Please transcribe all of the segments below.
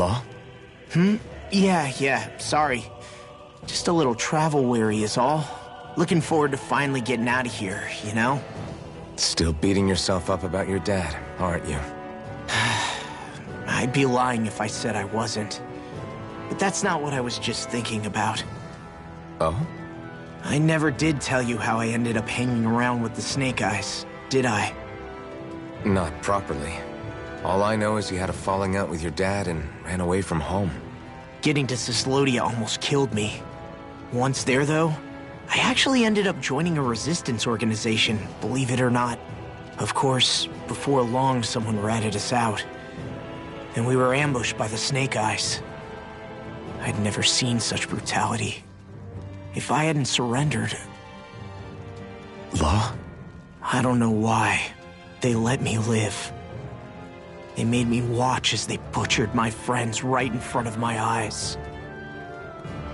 Law? Yeah, sorry. Just a little travel weary is all. Looking forward to finally getting out of here, you know? Still beating yourself up about your dad, aren't you? I'd be lying if I said I wasn't. But that's not what I was just thinking about. Oh? I never did tell you how I ended up hanging around with the Snake Eyes, did I? Not properly. All I know is you had a falling out with your dad and ran away from home. Getting to Cislodia almost killed me. Once there, though, I actually ended up joining a resistance organization, believe it or not. Of course, before long, someone ratted us out. And we were ambushed by the Snake Eyes. I'd never seen such brutality. If I hadn't surrendered... Law? I don't know why. They let me live. They made me watch as they butchered my friends right in front of my eyes.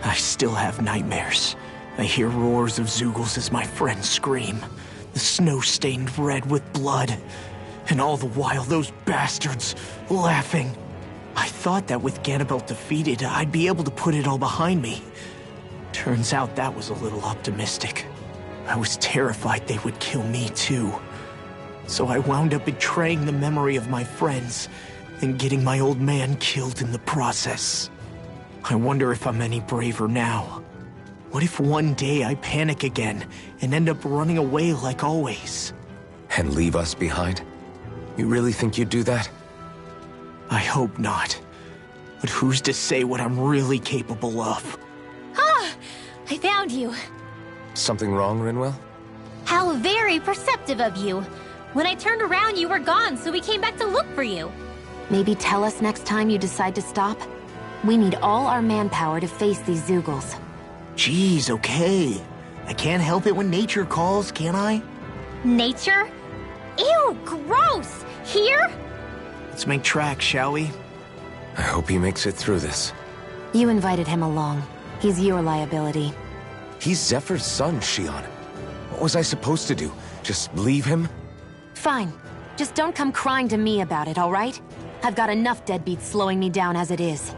I still have nightmares. I hear roars of Zeugles as my friends scream, the snow stained red with blood, and all the while those bastards laughing. I thought that with Ganabelt defeated, I'd be able to put it all behind me. Turns out that was a little optimistic. I was terrified they would kill me too. So I wound up betraying the memory of my friends and getting my old man killed in the process. I wonder if I'm any braver now. What if one day I panic again and end up running away like always? And leave us behind? You really think you'd do that? I hope not. But who's to say what I'm really capable of? Ah! I found you. Something wrong, Rinwell? How very perceptive of you. When I turned around, you were gone, so we came back to look for you. Maybe tell us next time you decide to stop? We need all our manpower to face these Zeugles. Jeez, okay. I can't help it when nature calls, can I? Nature? Ew, gross! Here? Let's make tracks, shall we? I hope he makes it through this. You invited him along. He's your liability. He's Zephyr's son, Shion. What was I supposed to do? Just leave him? Fine. Just don't come crying to me about it, all right? I've got enough deadbeats slowing me down as it is.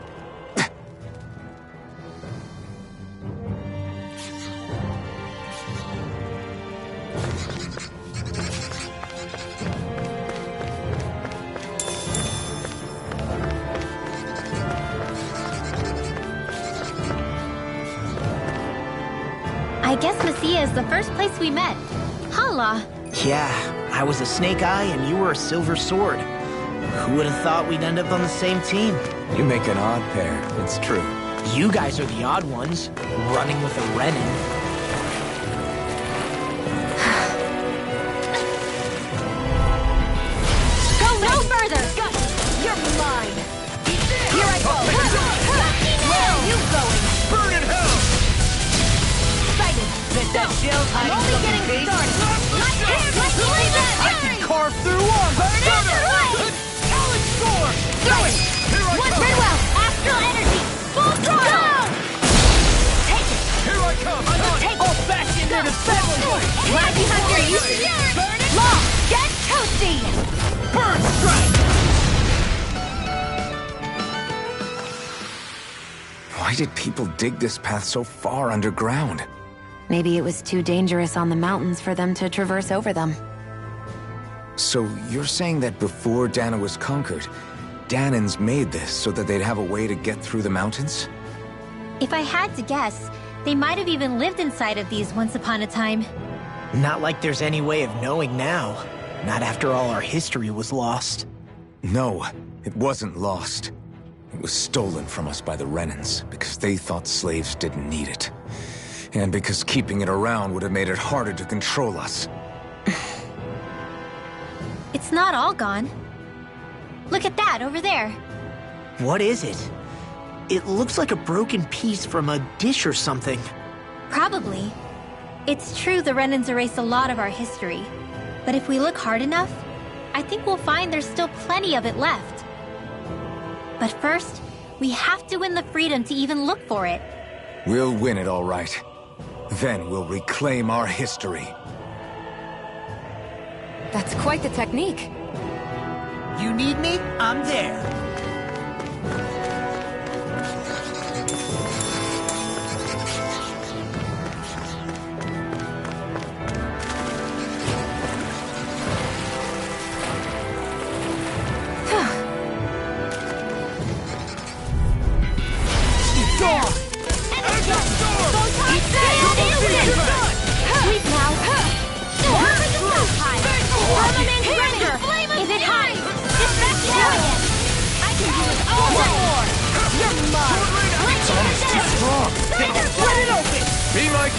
I guess Messia is the first place we met. Hala. Yeah, I was a Snake Eye and you were a Silver Sword. Who would have thought we'd end up on the same team? You make an odd pair, it's true. You guys are the odd ones, running with a Renin. Go no further! You're mine! Here I go! Where are you going? Burn in hell! Excited! That shell's I'm only getting started! I can carve through armor! Burn it away! Alex Storm! Going! Here I One come! very well! Astral energy! Full throttle! Take it! Here I come! I'll bash you into the battle! Right behind your ears! Burn it! Law! Get toasty! Burn strike! Why did people dig this path so far underground? Maybe it was too dangerous on the mountains for them to traverse over them. So you're saying that before Dana was conquered, Danans made this so that they'd have a way to get through the mountains? If I had to guess, they might have even lived inside of these once upon a time. Not like there's any way of knowing now. Not after all our history was lost. No, it wasn't lost. It was stolen from us by the Renans, because they thought slaves didn't need it. And because keeping it around would have made it harder to control us. It's not all gone. Look at that over there. What is it? It looks like a broken piece from a dish or something. Probably. It's true the Renans erased a lot of our history. But if we look hard enough, I think we'll find there's still plenty of it left. But first, we have to win the freedom to even look for it. We'll win it, all right. Then we'll reclaim our history. That's quite the technique. You need me? I'm there.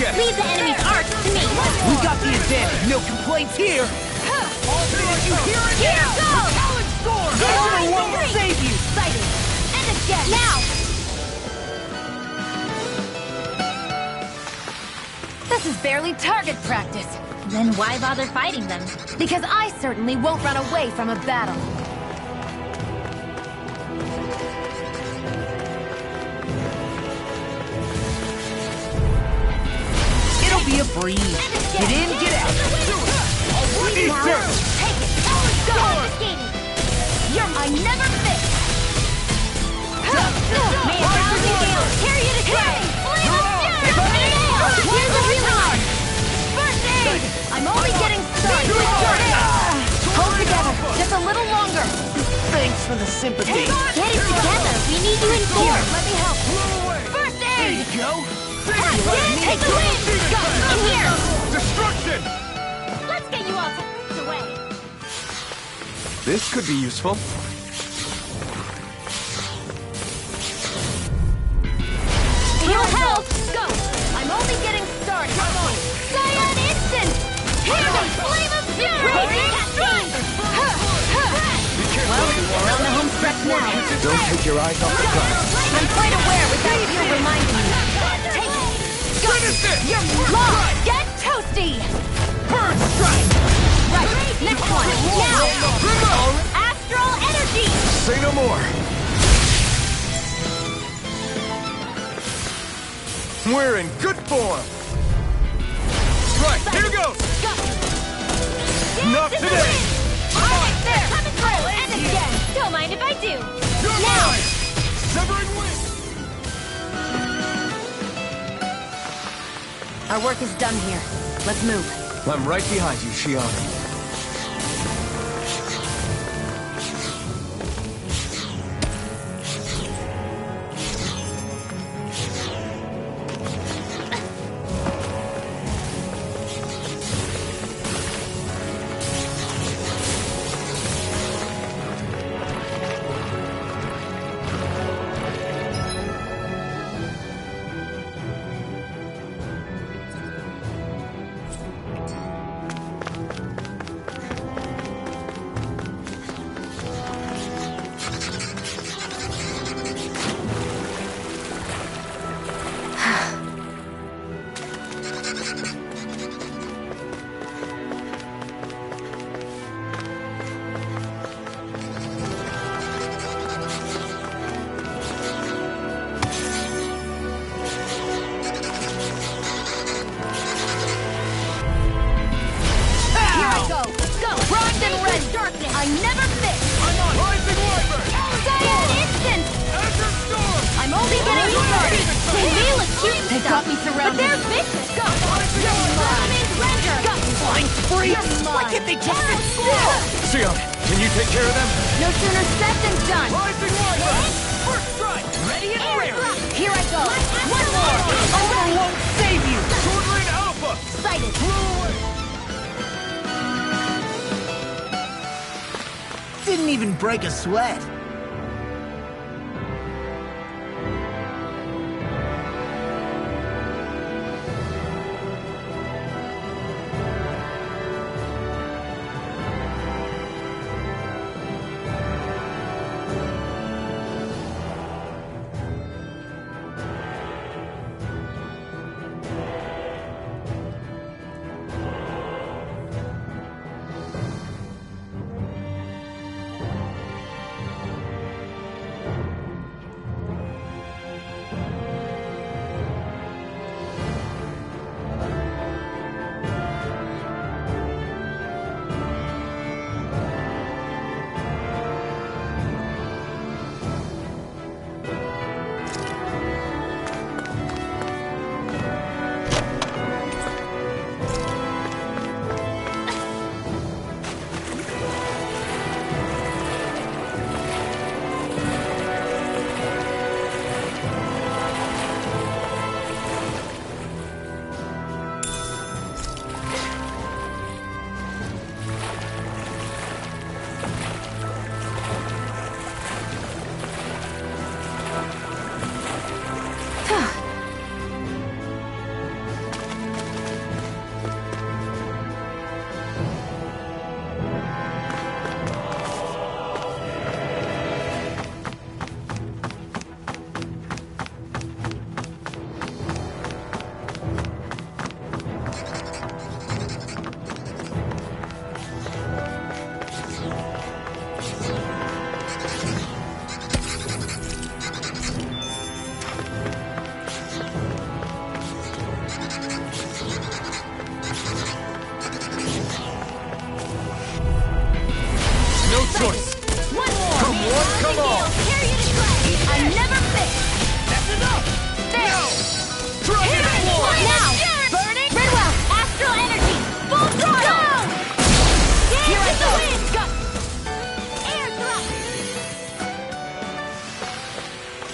get it! Leave the enemy's arch to me! We got the advantage. No complaints here. All things you hear it Here now. goes! Talent storm. This won't save you. Sighted! And again! Now! This is barely target practice. Then why bother fighting them? Because I certainly won't run away from a battle. It'll be a breeze. Get in, get out. Now, take it! Go! I never fit! May a thousand gales carry you to grave! Flame of fury! Here's a healing arm! First aid! I'm only getting started! Hold together, just a little longer. Thanks for the sympathy. Get it together! We need you in form! Let me help. First There aid! you go. Take the win! Go! In here! Destruction! Let's get you all tucked away! This could be useful. Heal health! Go! I'm only getting started! Cyan instant! Here's a flame of fury! We're on the home stretch now. Don't take your eyes off the gun. I'm quite aware with that view reminding me. Take it! Finish it! You're long! Get toasty! Bird strike. Right, next one, now! Astral energy! Say no more. We're in good form. Right, here goes. Not today. Alright, there! Coming through! And again! Don't mind if I do! You're Now! mine. Severing wind. Our work is done here. Let's move. I'm right behind you, Shion. I never fit! Rising Wyvern. Cyan instant! Azure Storm. I'm only getting started! They may look cute They got me but surrounded. they're vicious! Go! Flaming render! Go! Flying spree. Why can't they just sit still? Shion, can you take care of them? No sooner said than done. Rising Wyvern. First strike. Ready and raring. Here I go. One more. Armor won't save you. Sword Rain Alpha. Sighted. Didn't even break a sweat.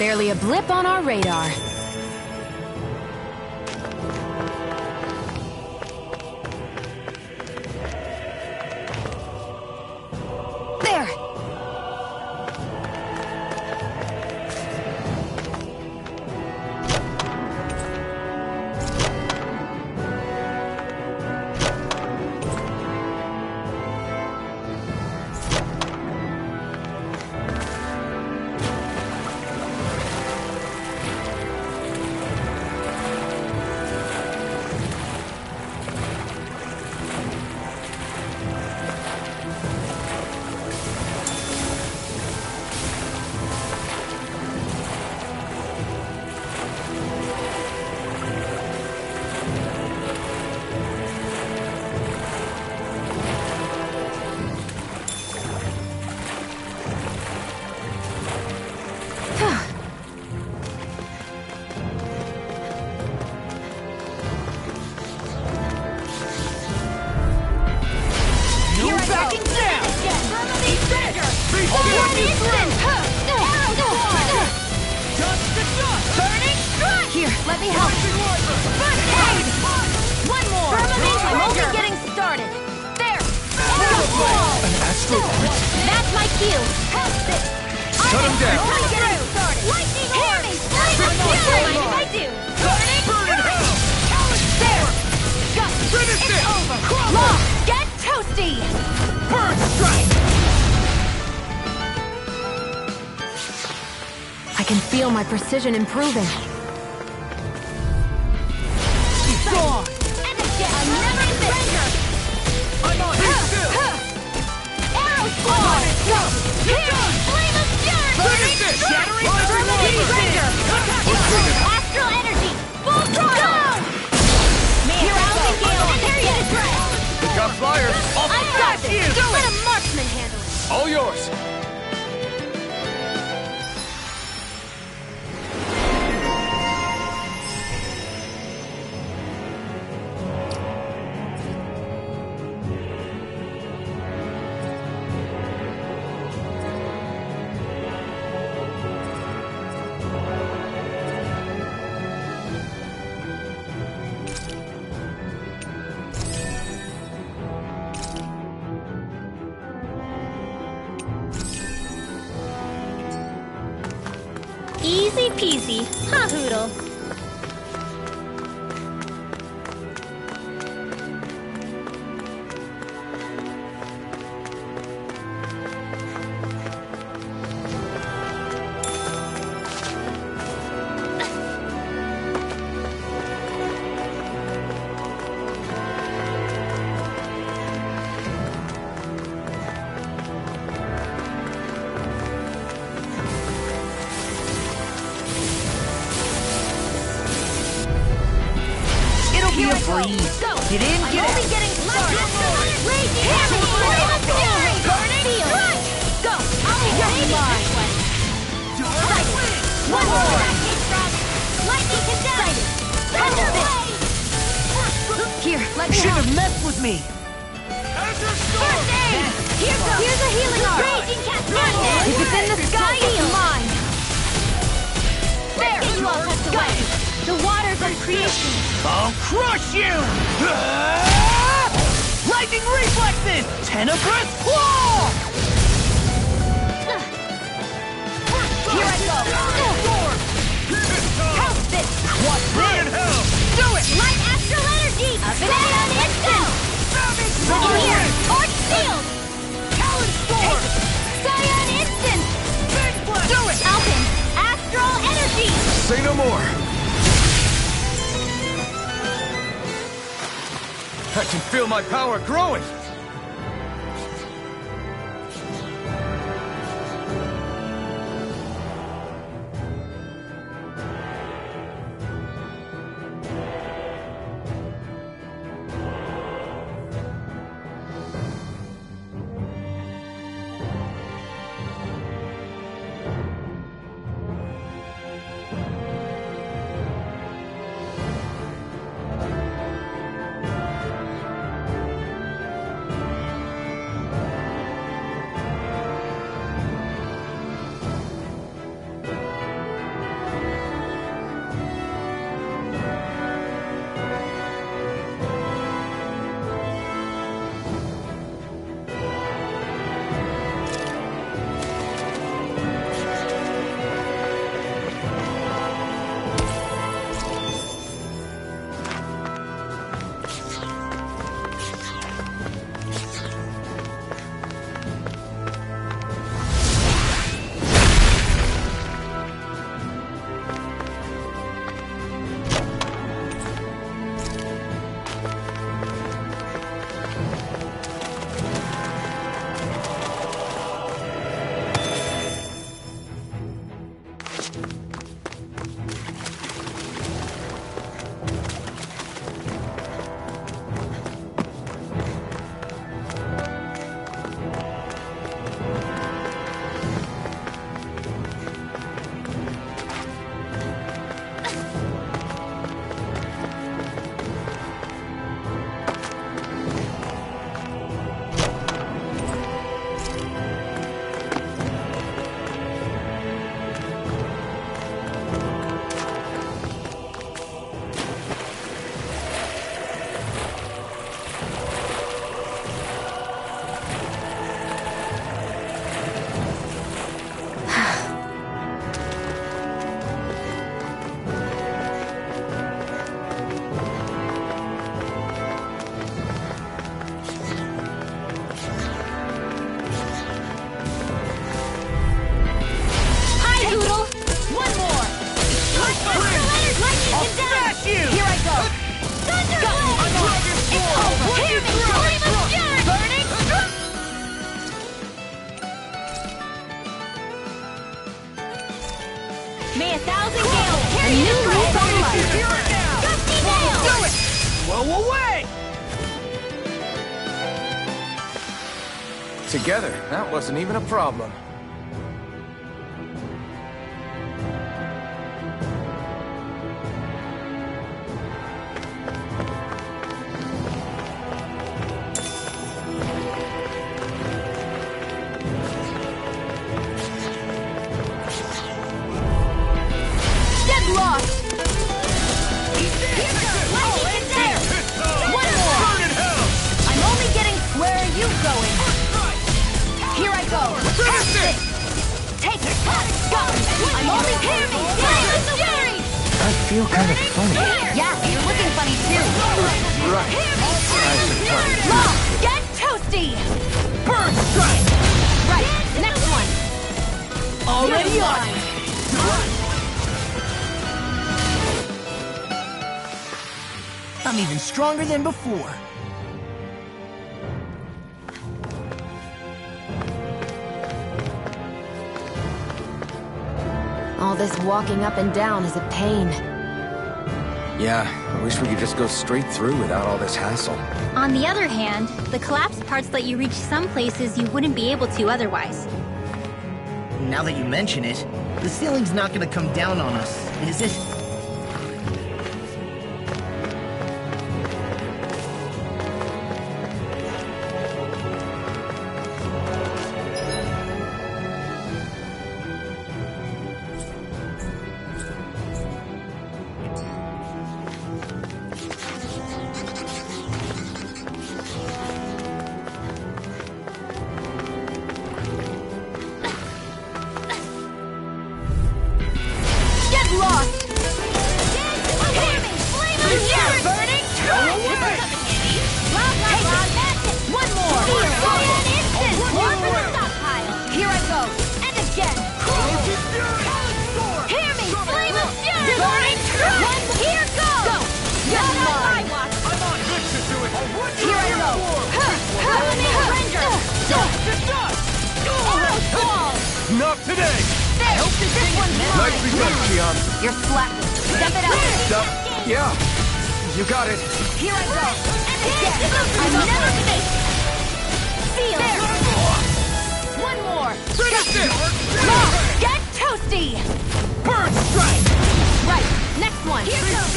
Barely a blip on our radar. There! Here, let me help. First aid! One more! I'm only getting started. There! An astral art? That's my cue. Help this. Shut him down! Only getting started. Lightning orb! Mind if I do? There! It's over! Law, get toasty! Bird strike! I can feel my precision improving. Gone! And again, another surrender! I'm on it still! Arrow squad! Here! Flame of fury! Shattering Surrender! Astral energy! Full throttle! Here out the gale! Here you to dress! Pick up flyers! I've got this! Let a marksman handle it! All yours! Easy peasy, huh, Hoodle? Be a breeze. Go! Get in, I'm get only out. getting started! Raging Hammer! Flame of fury! Burning strike! Go! I'll be your aiming this way! Sighted! One more! Lightning condemned! Thunder blade! Here, let me Shouldn't help! have messed with me. First aid! Here's a healing arm! Raging cascade! If it's in the sky, it's mine. There! You all have to wait! The waters of creation! I'll crush you! Lightning reflexes! Tenebrous claw! Here I go! Help this! What's this? Do it! Light astral energy! Up and out on instant! Look in here! Arch shield! Talon storm! Scion instant! Do it! Alpin! Astral energy! Say no more! I can feel my power growing! Go away! Together, that wasn't even a problem. I feel kind of funny. Yeah, you're looking funny too. Right. Nice and funny. Law, get toasty! Burn strike! Right, next one. Already on! I'm even stronger than before. All this walking up and down is a pain. Yeah, I wish we could just go straight through without all this hassle. On the other hand, the collapsed parts let you reach some places you wouldn't be able to otherwise. Now that you mention it, the ceiling's not gonna come down on us, is it? Not today! There! This one's mine! Nicely done, Kian. You're slacking. Step it up! Stop. Yeah. You got it. Here I go! And again! I'm never finished! Feel! There! One more! Finish it! Law, get toasty! Burn strike! Right, next one! Here goes!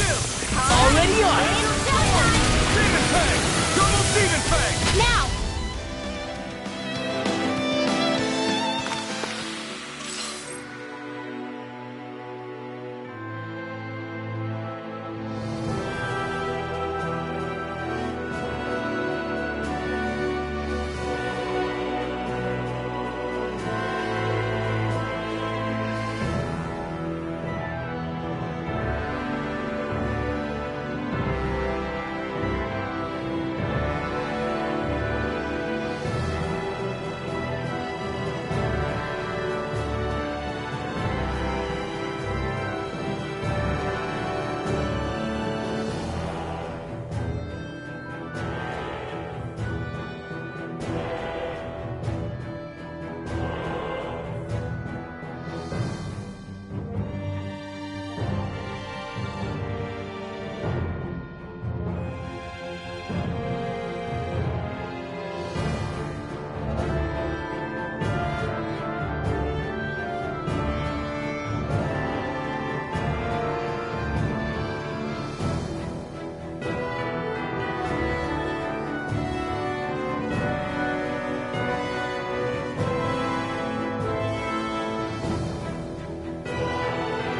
Already on! Demon Fang! Double Demon Fang! Now!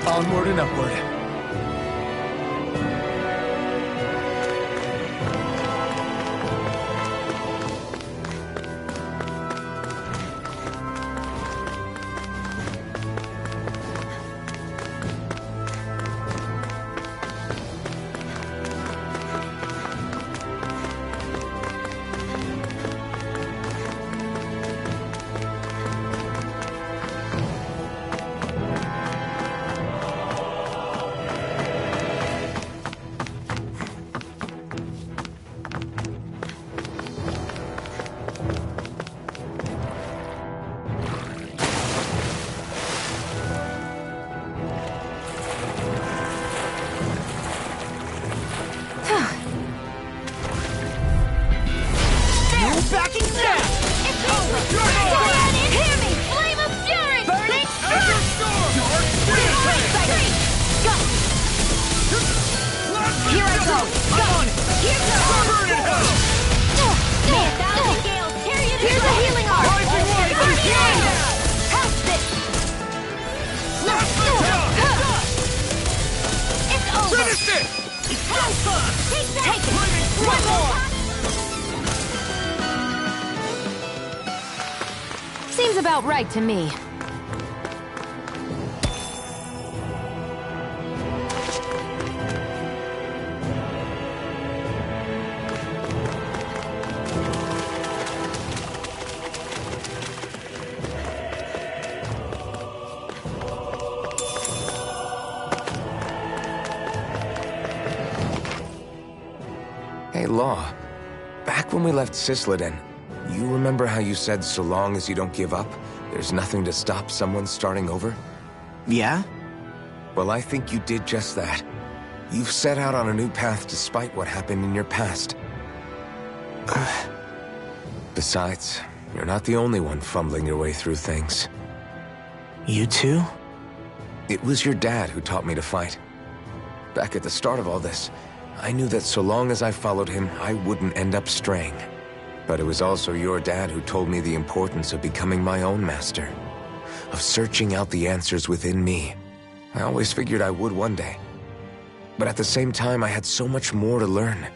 Onward and upward. about right to me. Hey, Law. Back when we left Cisleden, you remember how you said so long as you don't give up, there's nothing to stop someone starting over? Yeah? Well, I think you did just that. You've set out on a new path despite what happened in your past. Besides, you're not the only one fumbling your way through things. You too? It was your dad who taught me to fight. Back at the start of all this, I knew that so long as I followed him, I wouldn't end up straying. But it was also your dad who told me the importance of becoming my own master, of searching out the answers within me. I always figured I would one day. But at the same time, I had so much more to learn.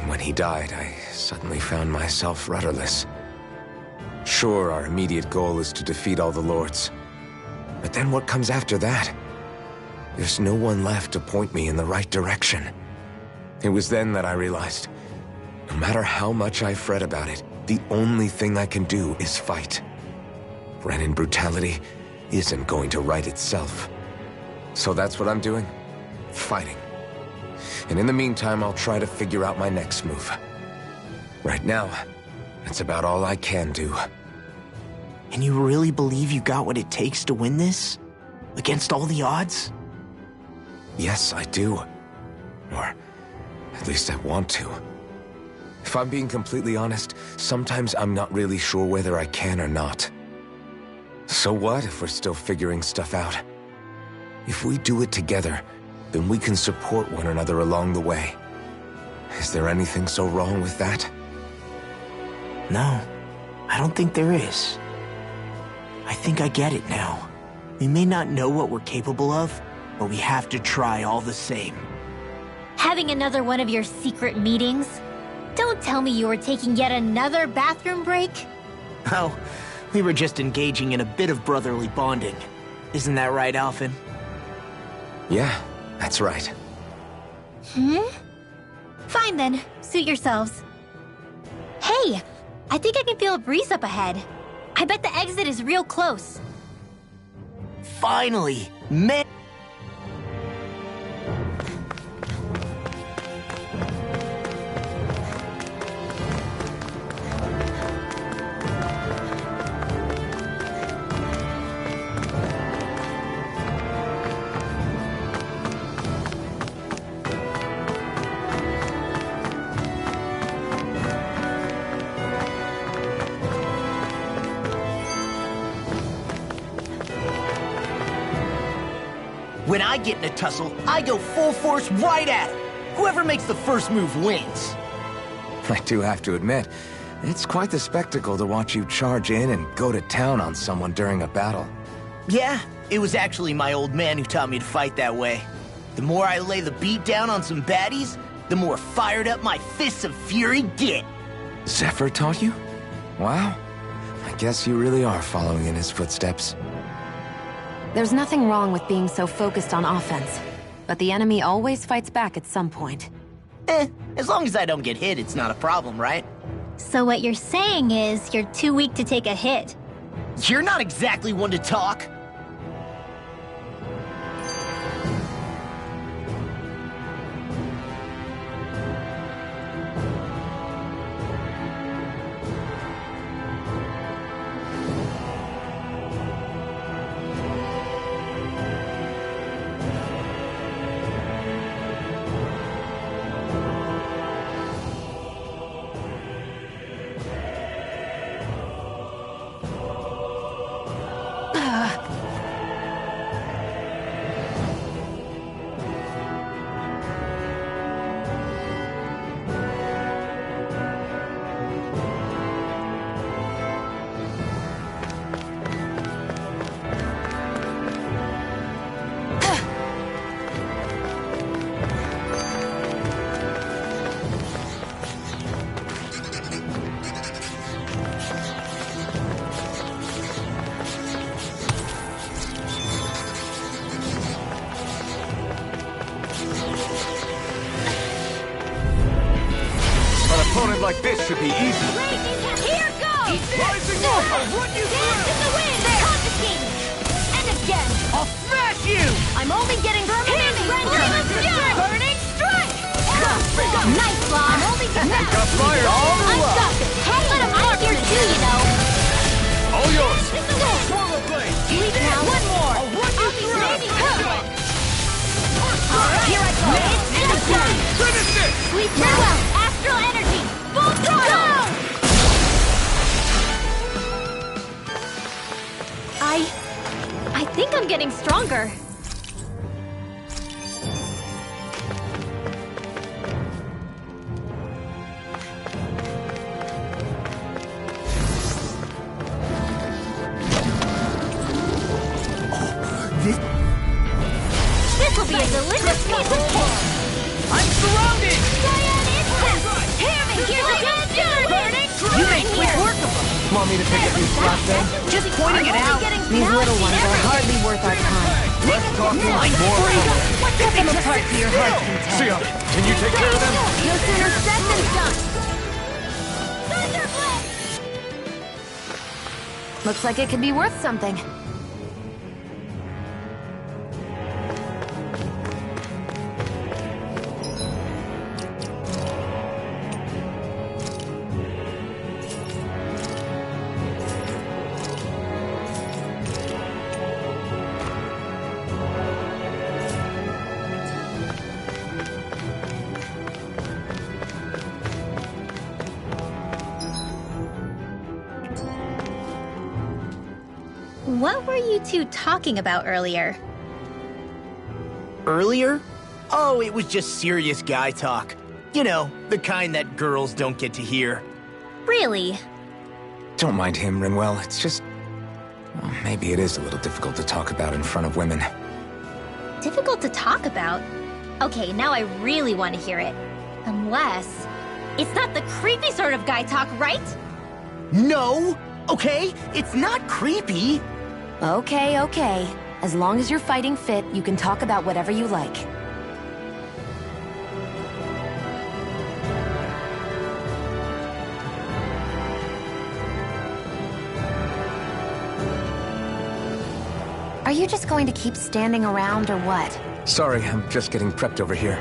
When he died, I suddenly found myself rudderless. Sure, our immediate goal is to defeat all the lords. But then what comes after that? There's no one left to point me in the right direction. It was then that I realized, no matter how much I fret about it, the only thing I can do is fight. Renin brutality isn't going to right itself. So that's what I'm doing. Fighting. And in the meantime, I'll try to figure out my next move. Right now, that's about all I can do. And you really believe you got what it takes to win this? Against all the odds? Yes, I do. Or at least I want to. If I'm being completely honest, sometimes I'm not really sure whether I can or not. So what if we're still figuring stuff out? If we do it together, then we can support one another along the way. Is there anything so wrong with that? No, I don't think there is. I think I get it now. We may not know what we're capable of, but we have to try all the same. Having another one of your secret meetings? Don't tell me you were taking yet another bathroom break? Oh, we were just engaging in a bit of brotherly bonding. Isn't that right, Alphen? Yeah, that's right. Fine then, suit yourselves. Hey, I think I can feel a breeze up ahead. I bet the exit is real close. Finally! Man! When I get in a tussle, I go full force right at it. Whoever makes the first move wins. I do have to admit, it's quite the spectacle to watch you charge in and go to town on someone during a battle. Yeah, it was actually my old man who taught me to fight that way. The more I lay the beat down on some baddies, the more fired up my fists of fury get. Zephyr taught you? Wow. I guess you really are following in his footsteps. There's nothing wrong with being so focused on offense, but the enemy always fights back at some point. As long as I don't get hit, it's not a problem, right? So what you're saying is you're too weak to take a hit. You're not exactly one to talk. opponent like this should be easy. Here goes! Rising up! I'll run you Dance through! in the wind! Confiscating! And again! I'll smash you! I'm only getting burning Burning strike! Nice, Law! I'm only getting Got fire all the I'm way. stuck! Can't let him out here too, you know! All yours. In the wind! Swallow blade! Leave it now! One more! I'll run you through! Alright, here I go! And again! Finish it! Sweep farewell! Astral energy! Full throttle! I think I'm getting stronger. This will be a delicious piece of cake! I'm surrounded! Cyan incense! Here's a good burning! You make quick work of them! Want me to take a few shots then? Just pointing it out! These little ones are hardly worth our time. Less talking, more Cut fun. them apart to your heart's content. Sia, can you take care of them? No sooner said than done! Thunderblade! Looks like it could be worth something. What were you two talking about earlier? Earlier? Oh, it was just serious guy talk. You know, the kind that girls don't get to hear. Really? Don't mind him, Rinwell. It's just... well, maybe it is a little difficult to talk about in front of women. Difficult to talk about? Okay, now I really want to hear it. Unless... it's not the creepy sort of guy talk, right? No! Okay? It's not creepy! Okay, okay. As long as you're fighting fit, you can talk about whatever you like. Are you just going to keep standing around or what? Sorry, I'm just getting prepped over here.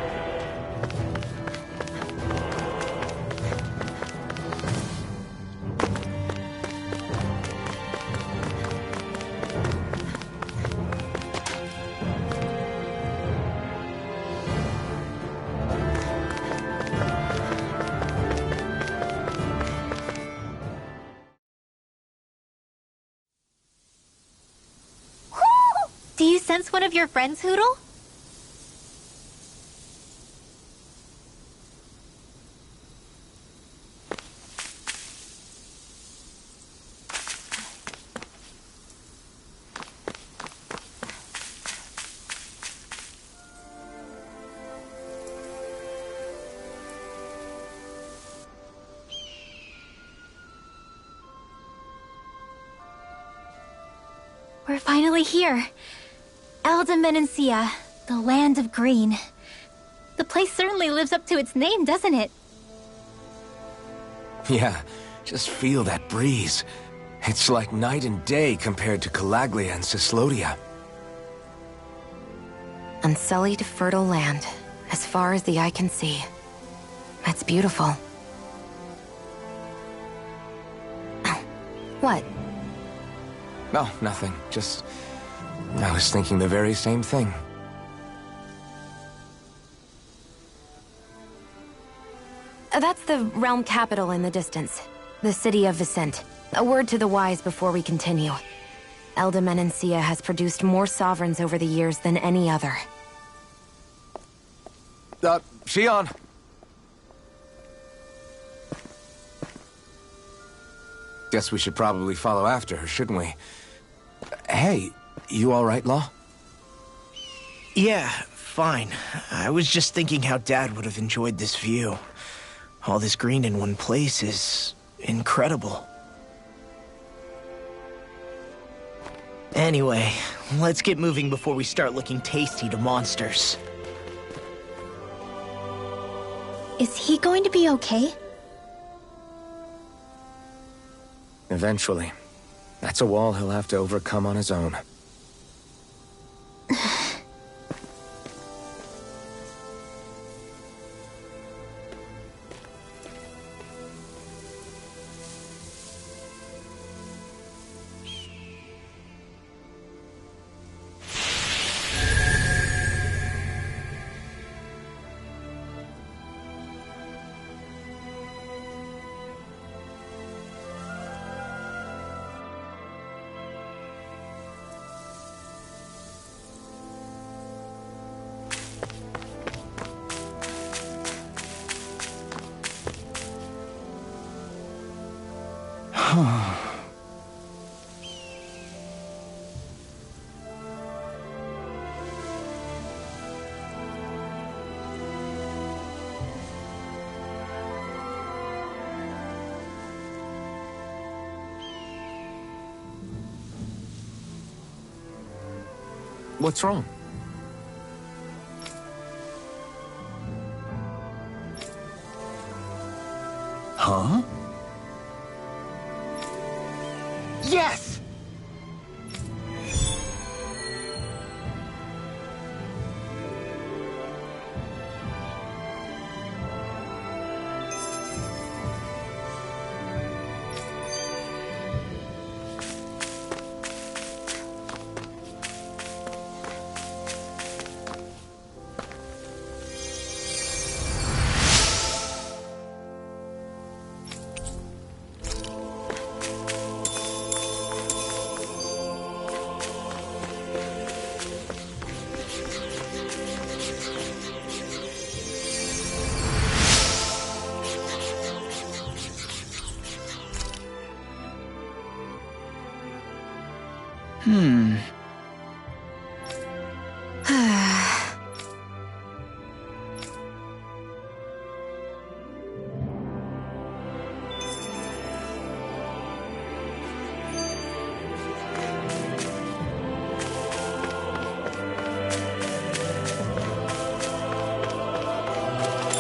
Do you sense one of your friends, Hootle? We're finally here. Elda the land of green. The place certainly lives up to its name, doesn't it? Yeah, just feel that breeze. It's like night and day compared to Calaglia and Cyslodia. Unsullied, fertile land, as far as the eye can see. That's beautiful. Oh, what? Oh, nothing. Just... I was thinking the very same thing. That's the realm capital in the distance. The city of Vicent. A word to the wise before we continue. Elda Menancia has produced more sovereigns over the years than any other. Shion! Guess we should probably follow after her, shouldn't we? Hey, you all right, Law? Yeah, fine. I was just thinking how Dad would have enjoyed this view. All this green in one place is... incredible. Anyway, let's get moving before we start looking tasty to monsters. Is he going to be okay? Eventually. That's a wall he'll have to overcome on his own. What's wrong? Huh? Yes!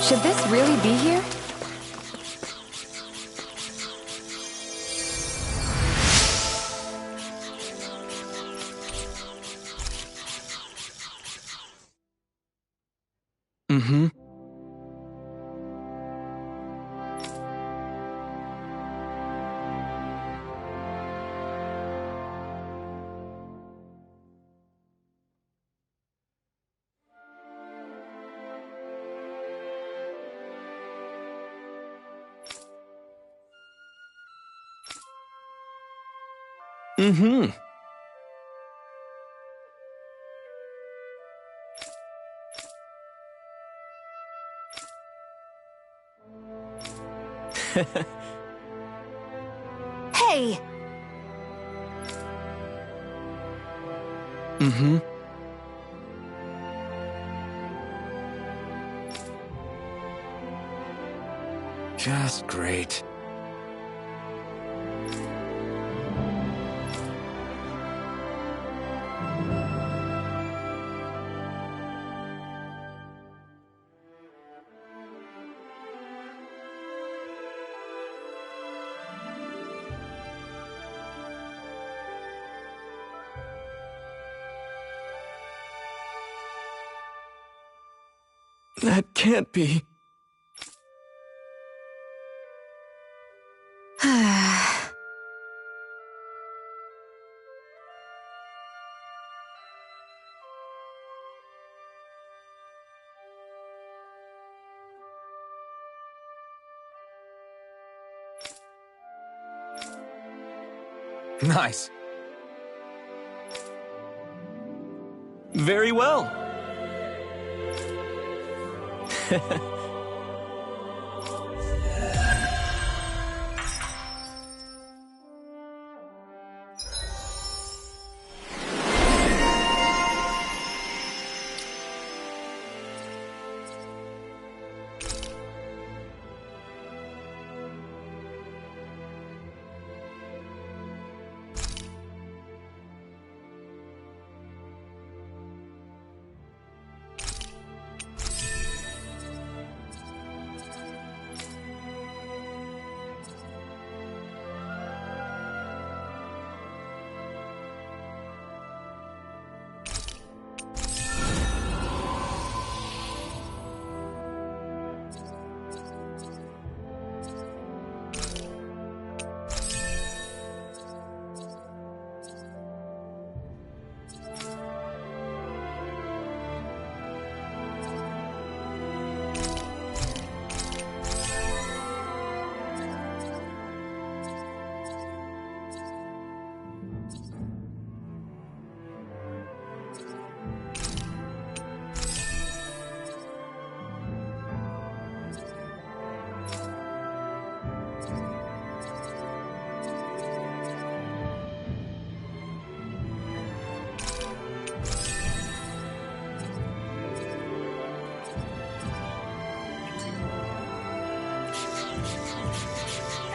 Should this really be here? Mm-hmm. Mm-hmm. Hey! Mm-hmm. Just great. That can't be. Nice. Very well.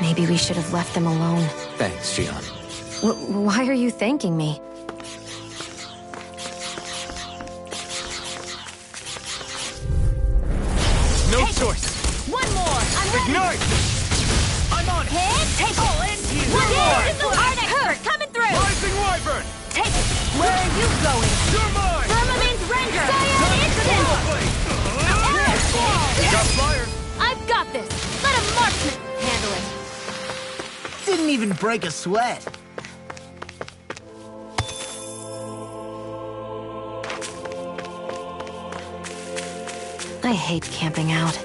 Maybe we should have left them alone. Thanks, Shion. Why are you thanking me? No choice! One more! I'm ready! Ignite! I'm on it! Take I'll end you! One more! Art expert coming through! Rising Wyvern! Take it! Where are you going? You're mine! Firmamen's render! Fire instant! Got fire! I've got this! Let a marksman handle it! Didn't even break a sweat. I hate camping out.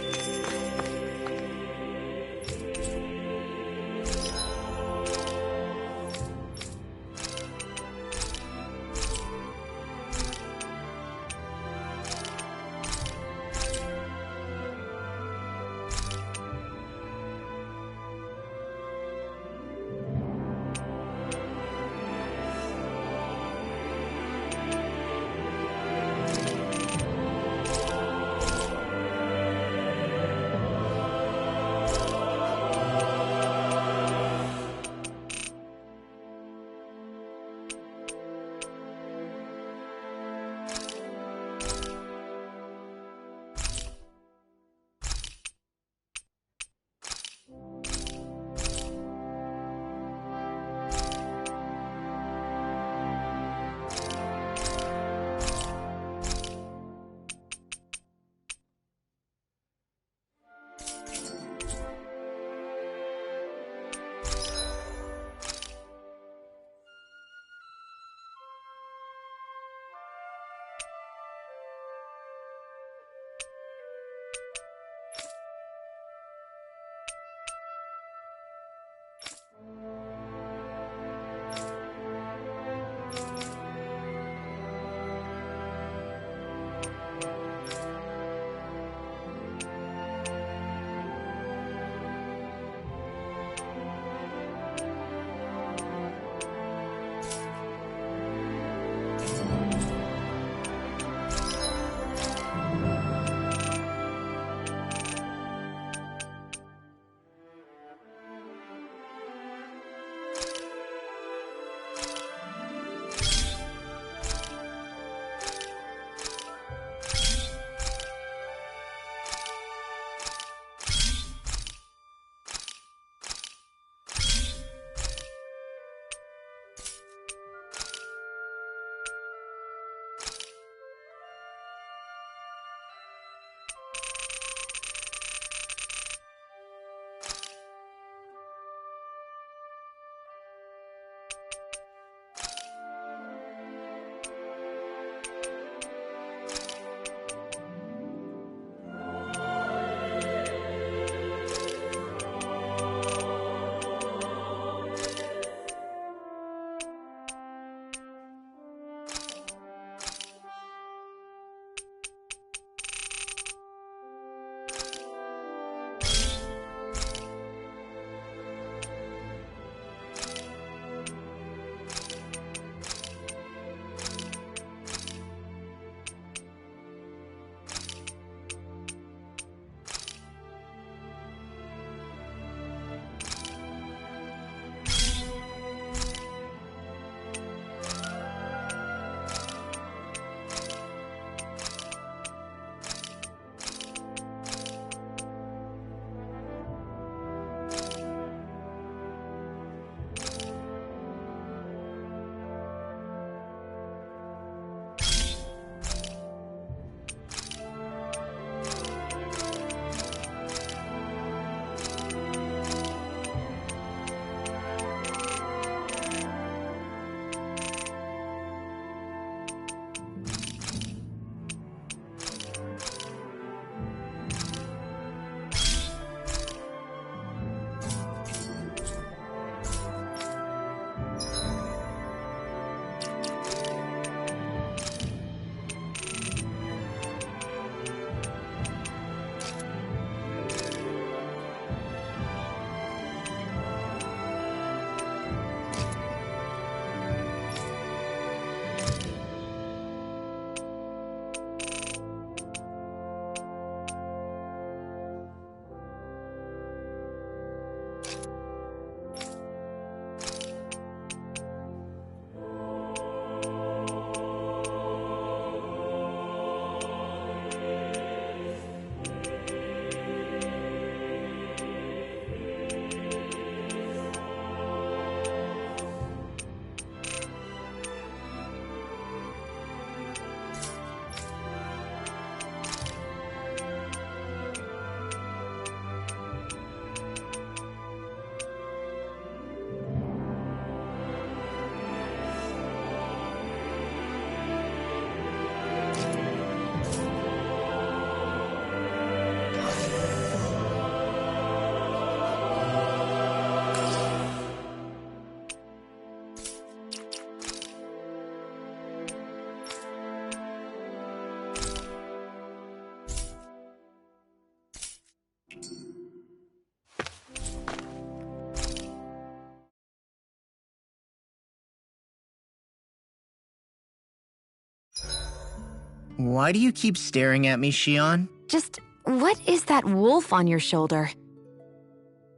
Why do you keep staring at me, Shion? Just, what is that wolf on your shoulder?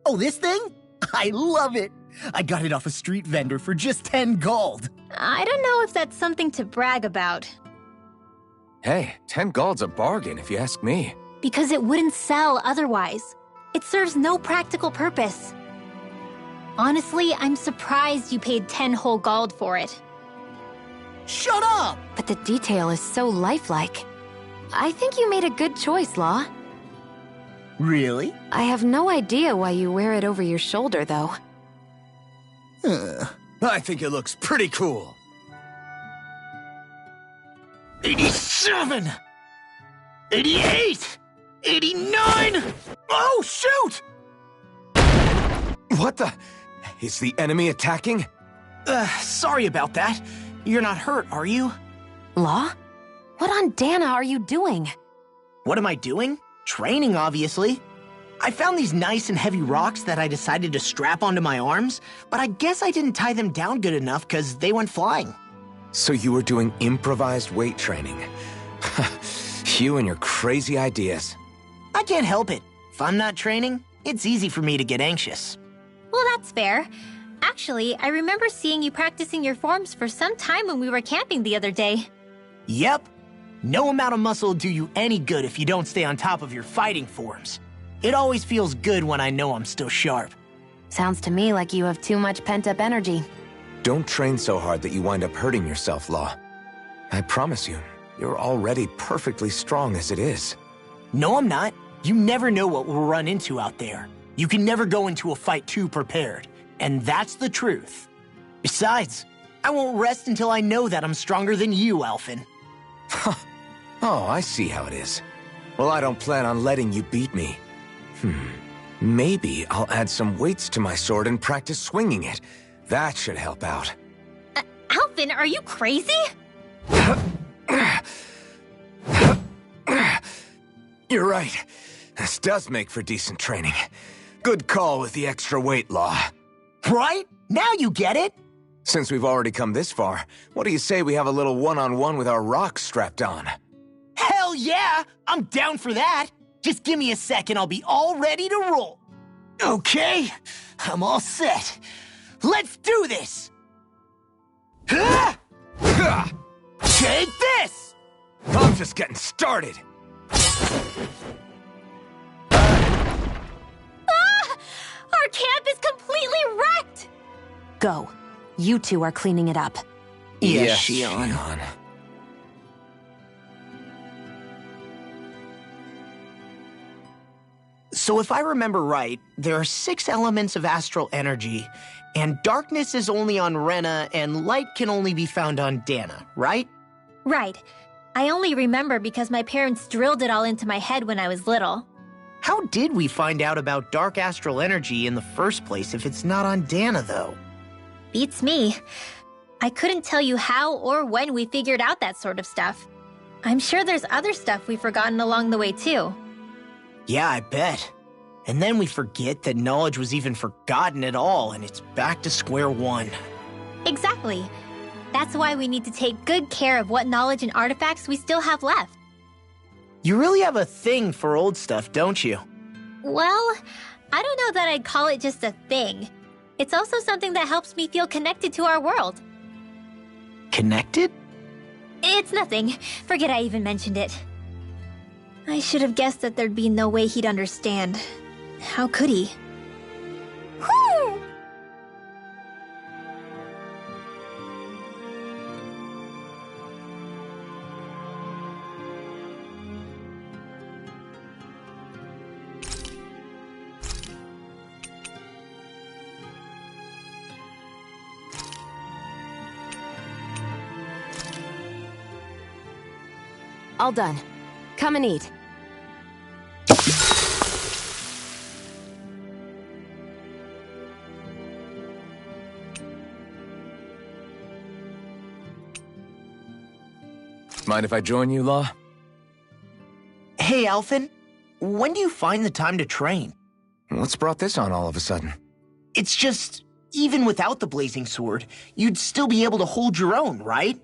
Oh, this thing? I love it! I got it off a street vendor for just 10 gold. I don't know if that's something to brag about. Hey, 10 gold's a bargain if you ask me. Because it wouldn't sell otherwise. It serves no practical purpose. Honestly, I'm surprised you paid 10 whole gold for it. Shut up! But the detail is so lifelike. I think you made a good choice, Law. Really? I have no idea why you wear it over your shoulder, though. I think it looks pretty cool. 87! 88! 89! Oh, shoot! What the? Is the enemy attacking? Sorry about that. You're not hurt, are you? Law? What on Dana are you doing? What am I doing? Training, obviously. I found these nice and heavy rocks that I decided to strap onto my arms, but I guess I didn't tie them down good enough because they went flying. So you were doing improvised weight training. You and your crazy ideas. I can't help it. If I'm not training, it's easy for me to get anxious. Well, that's fair. Actually, I remember seeing you practicing your forms for some time when we were camping the other day. Yep. No amount of muscle will do you any good if you don't stay on top of your fighting forms. It always feels good when I know I'm still sharp. Sounds to me like you have too much pent-up energy. Don't train so hard that you wind up hurting yourself, Law. I promise you, you're already perfectly strong as it is. No, I'm not. You never know what we'll run into out there. You can never go into a fight too prepared. And that's the truth. Besides, I won't rest until I know that I'm stronger than you, Alphen. Oh, I see how it is. Well, I don't plan on letting you beat me. Maybe I'll add some weights to my sword and practice swinging it. That should help out. Alphen, are you crazy? You're right. This does make for decent training. Good call with the extra weight, Law. Right? Now you get it! Since we've already come this far, what do you say we have a little one-on-one with our rocks strapped on? Hell yeah! I'm down for that! Just give me a second, I'll be all ready to roll. Okay, I'm all set. Let's do this! Take this! I'm just getting started. Our camp is completely wrecked! Go. You two are cleaning it up. Yes, Shion. So if I remember right, there are 6 elements of astral energy, and darkness is only on Rena, and light can only be found on Dana, right? Right. I only remember because my parents drilled it all into my head when I was little. How did we find out about dark astral energy in the first place if it's not on Dana, though? Beats me. I couldn't tell you how or when we figured out that sort of stuff. I'm sure there's other stuff we've forgotten along the way, too. Yeah, I bet. And then we forget that knowledge was even forgotten at all, and it's back to square one. Exactly. That's why we need to take good care of what knowledge and artifacts we still have left. You really have a thing for old stuff, don't you? Well, I don't know that I'd call it just a thing. It's also something that helps me feel connected to our world. Connected? It's nothing. Forget I even mentioned it. I should have guessed that there'd be no way he'd understand. How could he? Whew! All done. Come and eat. Mind if I join you, Law? Hey, Alphen. When do you find the time to train? What's brought this on all of a sudden? It's just, even without the blazing sword, you'd still be able to hold your own, right?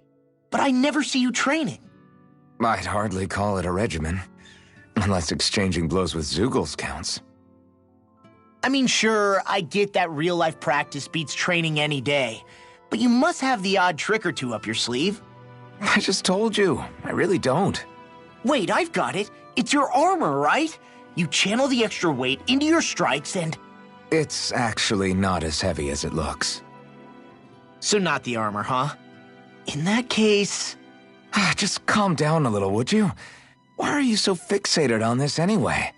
But I never see you training. I'd hardly call it a regimen. Unless exchanging blows with Zeugles counts. I mean, sure, I get that real-life practice beats training any day. But you must have the odd trick or two up your sleeve. I just told you, I really don't. Wait, I've got it. It's your armor, right? You channel the extra weight into your strikes and... It's actually not as heavy as it looks. So not the armor, huh? In that case... Just calm down a little, would you? Why are you so fixated on this anyway?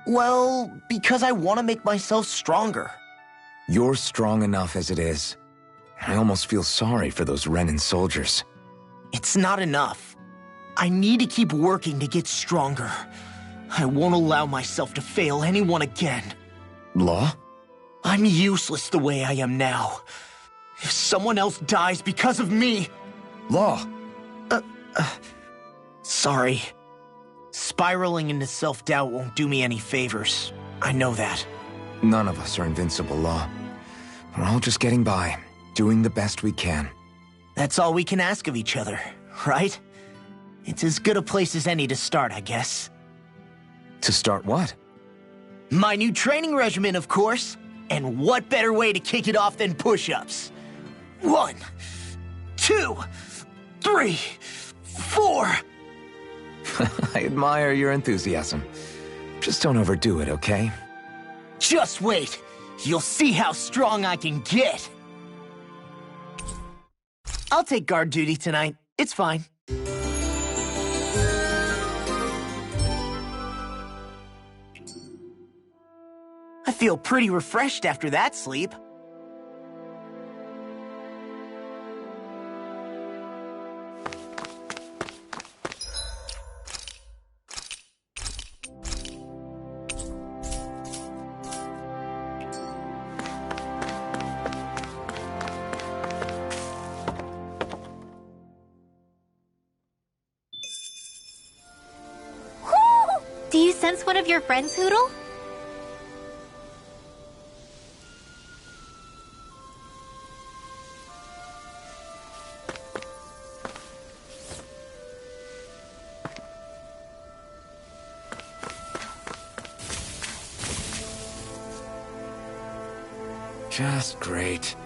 Well, because I want to make myself stronger. You're strong enough as it is. I almost feel sorry for those Renin soldiers. It's not enough. I need to keep working to get stronger. I won't allow myself to fail anyone again. Law? I'm useless the way I am now. If someone else dies because of me... Law! Sorry. Spiraling into self-doubt won't do me any favors. I know that. None of us are invincible, Law. We're all just getting by, doing the best we can. That's all we can ask of each other, right? It's as good a place as any to start, I guess. To start what? My new training regimen, of course. And what better way to kick it off than push-ups? 1, 2, 3, 4... I admire your enthusiasm. Just don't overdo it, okay? Just wait. You'll see how strong I can get. I'll take guard duty tonight. It's fine. I feel pretty refreshed after that sleep. Do you sense one of your friends, Hootle? Just great.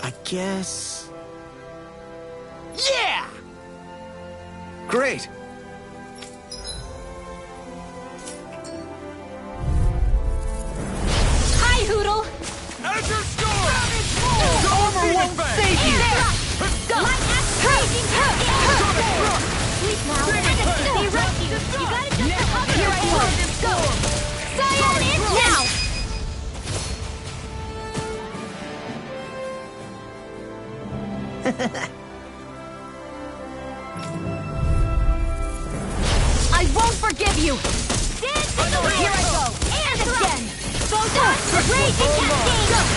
I guess... Yeah! Great! Hi, Hootle! Azure Storm! The armor won't save you! Go! Raging Sweep now. They rush you. You gotta just recover. Here I am. Go! Scion in now! I won't forgive you! Dance in the wind! Here I go! And again! Raging Cascade!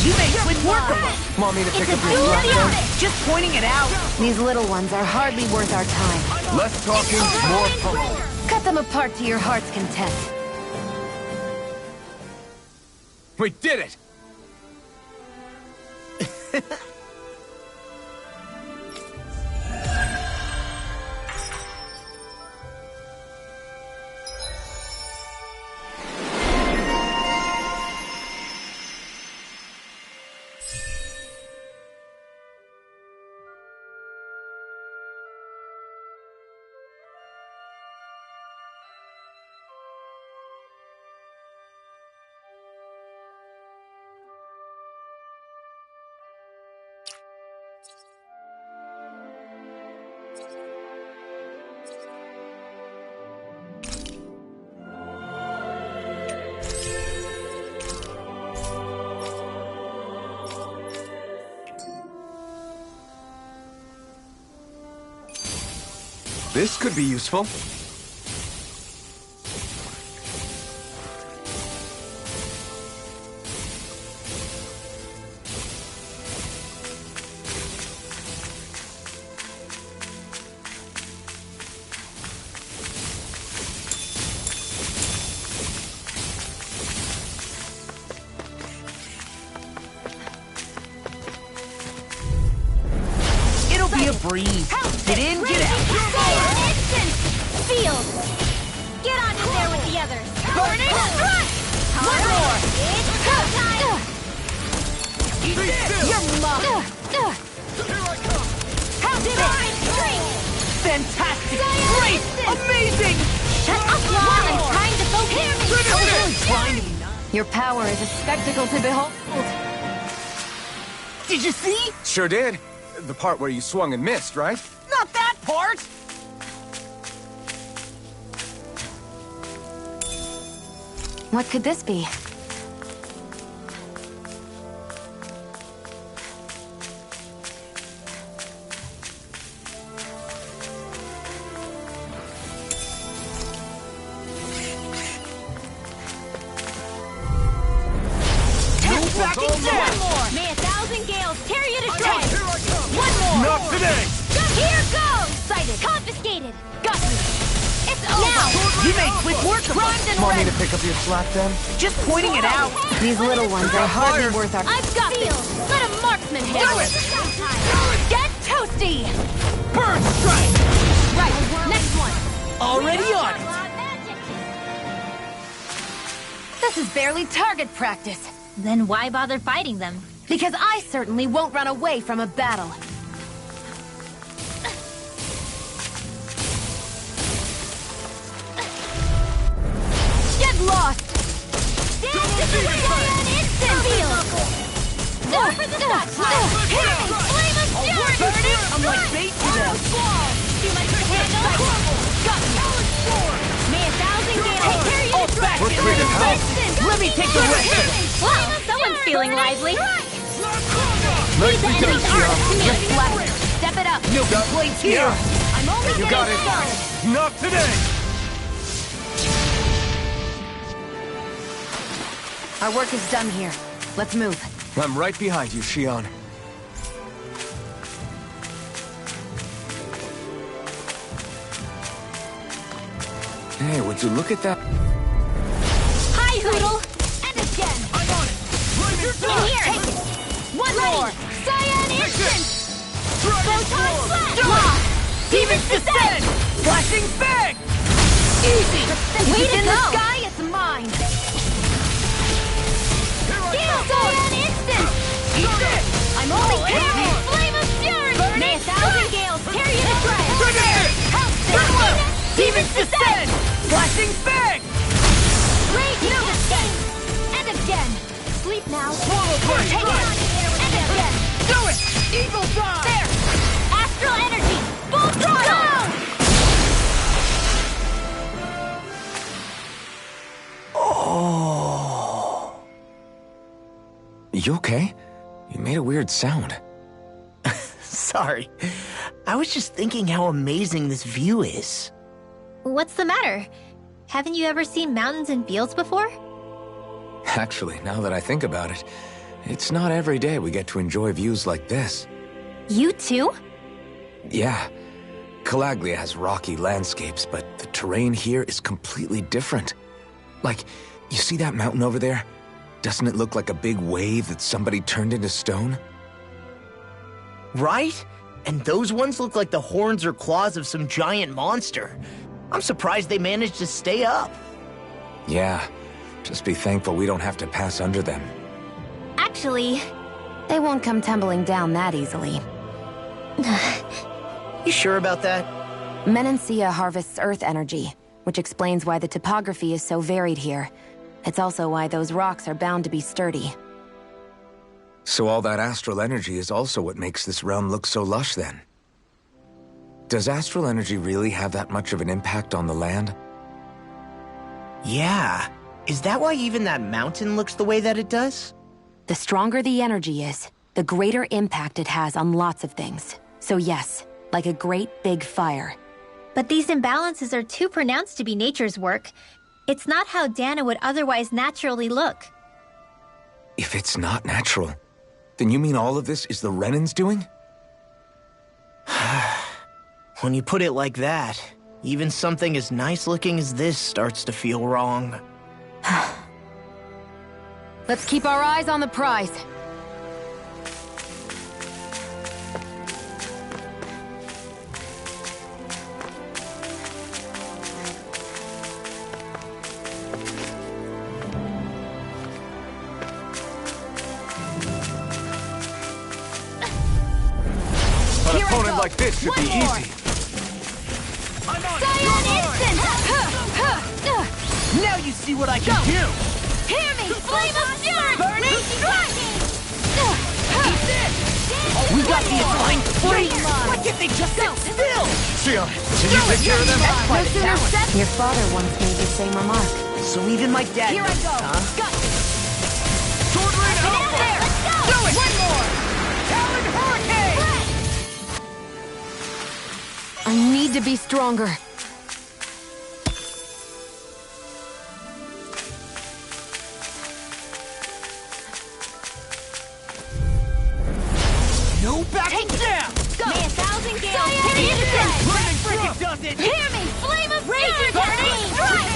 You make quick work of them! Want me to pick up It's a your slack then? Just pointing it out! These little ones are hardly worth our time. Less talking, more pummel. Cut them apart to your heart's content. We did it! This could be useful. breathe. Get in, get out. Instant! Field! Get on in there with the others! Burning strike! One more! It's go time! You're mine. Here I come! How did it? Fantastic! Great! Amazing! Shut up, Law! I'm trying to focus! I'm really trying to be nice. Your power is a spectacle to behold. Did you see? Sure did. The part where you swung and missed, right? Not that part! What could this be? One more! May 1,000 gales tear you to shreds! Here I come! One more! Not today! Here goes! Sighted! Confiscated! Got you! It's over! Now! You made quick work of Primed and Want me ready! to pick up your slack then? just pointing it out. These little ones are hardly worth our... I've got this! Let a marksman handle it! Get toasty! Bird strike! Right, next one! Already on it. This is barely target practice. Then why bother fighting them? Because I certainly won't run away from a battle. Get lost! Dance to the Giant Instant Field! Go for the stockpile! Flame of fury! Burning! I'm like bait to them. Too much to handle? Got you! May 1,000 gales tear you to shreds! We're clear to house. Let me take the rest of it. Wow, someone's feeling lively. Nicely done, Shia. Reflect. Step it up. No complaints here. I'm only You getting got it. started. Not today! Our work is done here. Let's move. I'm right behind you, Shion. Hey, would you look at that? Hi, Hoodle! And again! I'm on it! Flaming In flash! here! Take it! One more! Cyan Instant! Dragon Photon Sword! Flash! Do it! Lock! Demons descend! Flashing bang! Easy! Way to In the go! sky, it's mine. Steel Cyan Instant! Eat this! I'm only Oh, carrying yeah. Flame of Fury! May 1,000 gales tear you to shreds! Third one! Demons descend! Flashing bang! Rage no escape! And again! Sleep now! Swallow burn! Take it! And again! Do it! Evil die! There! Astral energy! Full throttle! You okay? You made a weird sound. Sorry. I was just thinking how amazing this view is. What's the matter? Haven't you ever seen mountains and fields before? Actually, now that I think about it, it's not every day we get to enjoy views like this. You too? Yeah, Calaglia has rocky landscapes, but the terrain here is completely different. Like, you see that mountain over there? Doesn't it look like a big wave that somebody turned into stone? Right? And those ones look like the horns or claws of some giant monster. I'm surprised they managed to stay up. Yeah, just be thankful we don't have to pass under them. Actually, They won't come tumbling down that easily. You sure about that? Menancia harvests earth energy, which explains why the topography is so varied here. It's also why those rocks are bound to be sturdy. So all that astral energy is also what makes this realm look so lush then. Does astral energy really have that much of an impact on the land? Yeah. Is that why even that mountain looks the way that it does? The stronger the energy is, the greater impact it has on lots of things. So yes, like a great big fire. but these imbalances are too pronounced to be nature's work. It's not how Dana would otherwise naturally look. If it's not natural, then you mean all of this is the Renans doing? When you put it like that, even something as nice looking as this starts to feel wrong. Let's keep our eyes on the prize. opponent like this should be easy. I'm on. Cyan instant! Now you see what I can do! Hear me! Flame of fury! Burning strike! We got these flying freaks! Why can't they just sit still? Sion, can you take care of them? No sooner said. Your father once made the same remark. So even my dad Here I knows, go! huh? Got Sword Rain it! Alpha! There! Let's go! Do it! One more! Talon Hurricane! I need to be stronger. No backing down! Go! May 1,000 gales hit it instant! Lightning Frigate does it! Hear me! Flame of fury! Burning strike!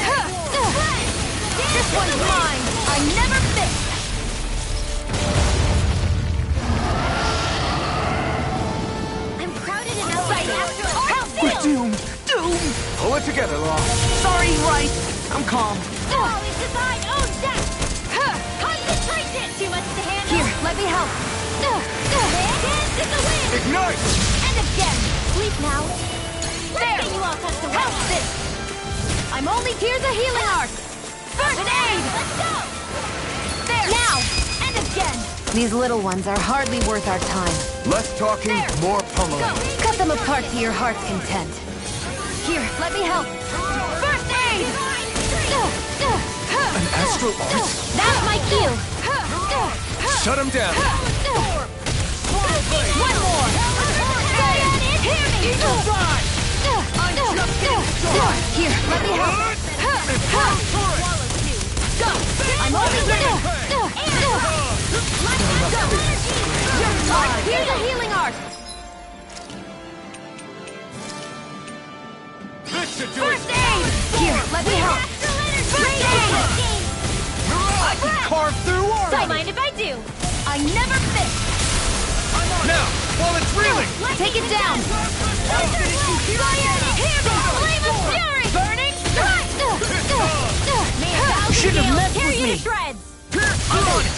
This one's mine! I never miss! I'm crowded enough right after all! We're doomed! Doomed! Pull it together, Law. Sorry, right. I'm calm. All is to thine own death! Concentration! Too much to handle? Here, let me help. Dance in the wind! Ignite! And again! Sleep now! There! You all touch the Help well. this! I'm only here's a healing art. First aid! Let's go! There. Now! And again! These little ones are hardly worth our time. Less talking, There. more pummeling. Cut them apart to your heart's content. Here, let me help. First aid! An astral art? That's my cue! Shut him down. One more! Hear me! Eagle Fly! I'm just getting started! Here, let me help. Go! I'm only getting... Here's a healing art. This should do First it! aid! Here, let me help. First aid! I can carve through Don't armor! mind if I do! I never miss! Now, while it's reeling! Take it down. Cyan, hear me! Flame of fury! Burning strike! Shouldn't have messed Tear with you me. to shreds!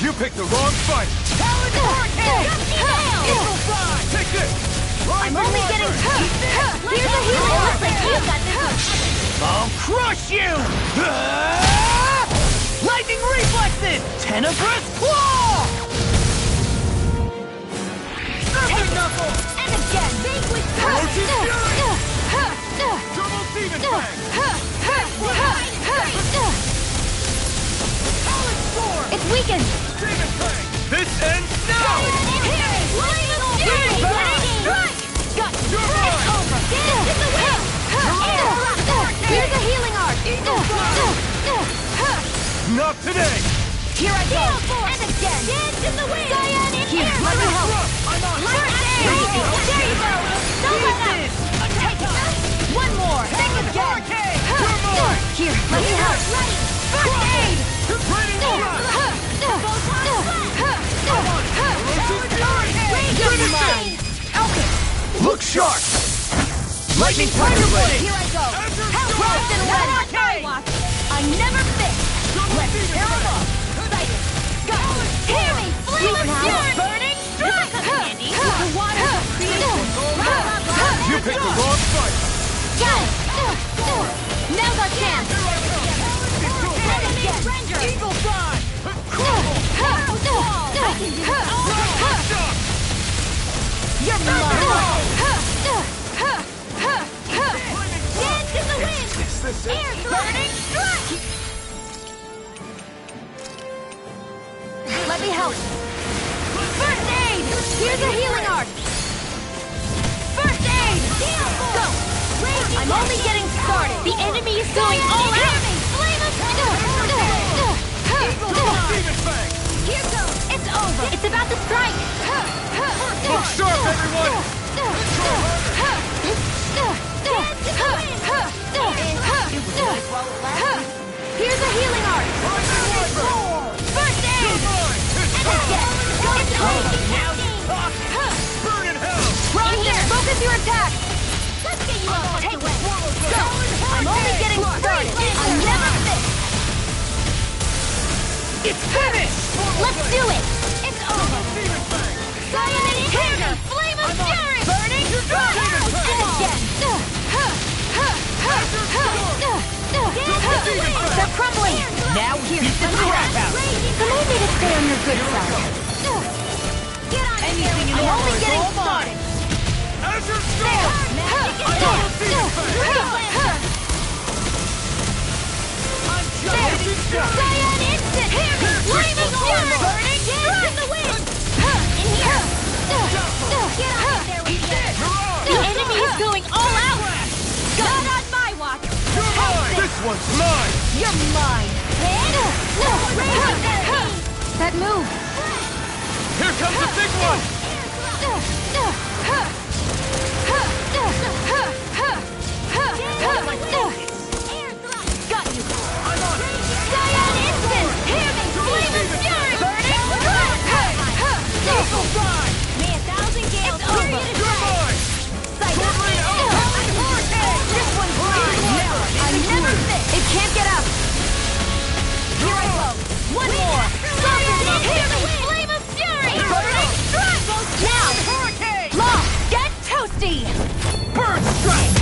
You picked the wrong fight. Talon Hurricane! Eagle Fly! Take this! I'm only getting... Here's a healing art! You got this! I'll crush you! Lightning reflexes! Tenebrous claw! Serpent Knuckle! And again! Vanquish Frozen Fury! Turbo Demon Fang! Talon Storm! It's weakened. Demon Fang! This ends now! Here's a healing art. Not today. Here I go. And again! Dance in the wind! Here, let me help. I'm on First aid! There you go! Don't let up! Take it! One more! Think again! Here, let me help. First aid! Give me mine. Look sharp. Lightning Tiger Blade! Here I go! Frost and wind! I never miss! Let's tear 'em up! Go! Hear me! Flame of fury! Burning strike! The waters of creation! You picked the wrong fight. Got it! Now's our chance! And again! Eagle Fly! You're mine! Dance in the wind! Air burning strike! Let me help. First aid! Here's a healing art! First aid! Go! I'm only getting started! The enemy is going all out! Flame of Demon Fang! Here goes! It's over! It's about to strike! Look sharp, everyone. Here's a healing art. First aid! And again! It's over! Burn in hell! Right here. Focus your attack. Let's get you all Take away! it. Go. I'm only getting started. I never miss. It's finished! Let's do it! It's over! Demon Fang! Cyan and Flame of fury! Burning strike! And again! They're crumbling! Now here's the crap out! Remind me to stay on your good side. Get on Anything in I'm order only is getting all started. mine! Azure Storm! Cyan instant! Flaming fury! Burning dance in the wind! In here! Get on there with the enemy is going all out! Not on my watch! You're mine! This one's mine! You're mine! That move! Here comes the big one! Got you! I'm on it! Cyan instant! Hear me! Flaming fury! Burning Eagle Ride! May 1,000 gales over! You're mine! This one's mine! I never miss! It can't get up! Here I go! One more! Cyan instant! Flame of fury! Burning strike! Now! Hurricane! Lost! Get toasty! Burn strike!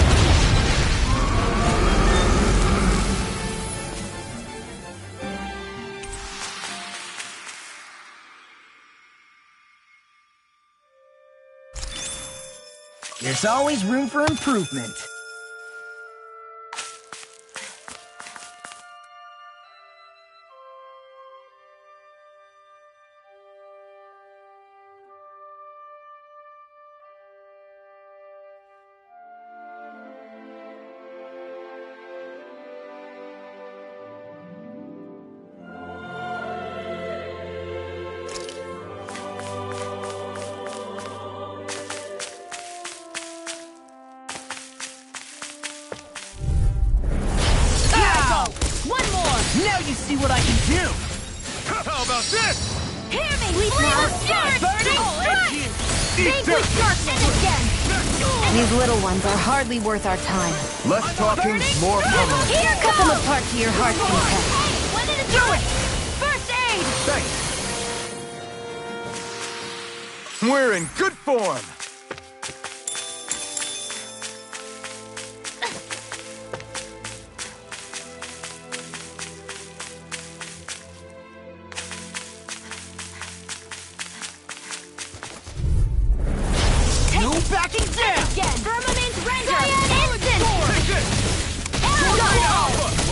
There's always room for improvement. Now you see what I can do! How about this? Hear me! Flame of fury! Burning strike! Vanquish darkness again! These little ones are hardly worth our time. Less talking, more pummeling. Here Cut them goes! apart to your heart's content. Hey, when did it do it? First aid! Thanks. We're in good form. No backing down! Again! Firmament Ranger! Cyan instant! Take it!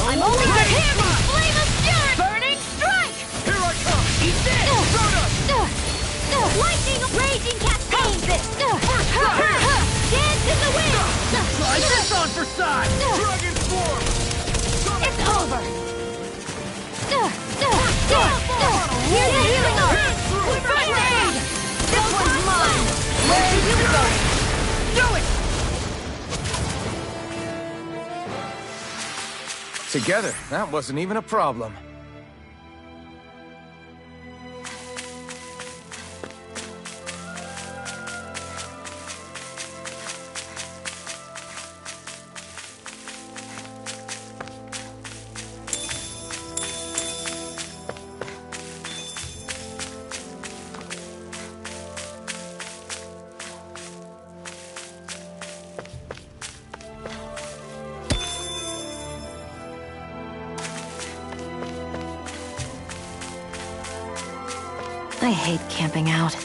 I'm only good! Hear me! Flame of fury! Burning strike! Here I come! Eat this! Soda! Lightning! Raging cascade! This! Dance in the wind! Try this on for size! Dragon Swarm! It's over! Here's the healing arm! First aid! This one's mine! Where are you going? Do it! Together, that wasn't even a problem. I hate camping out.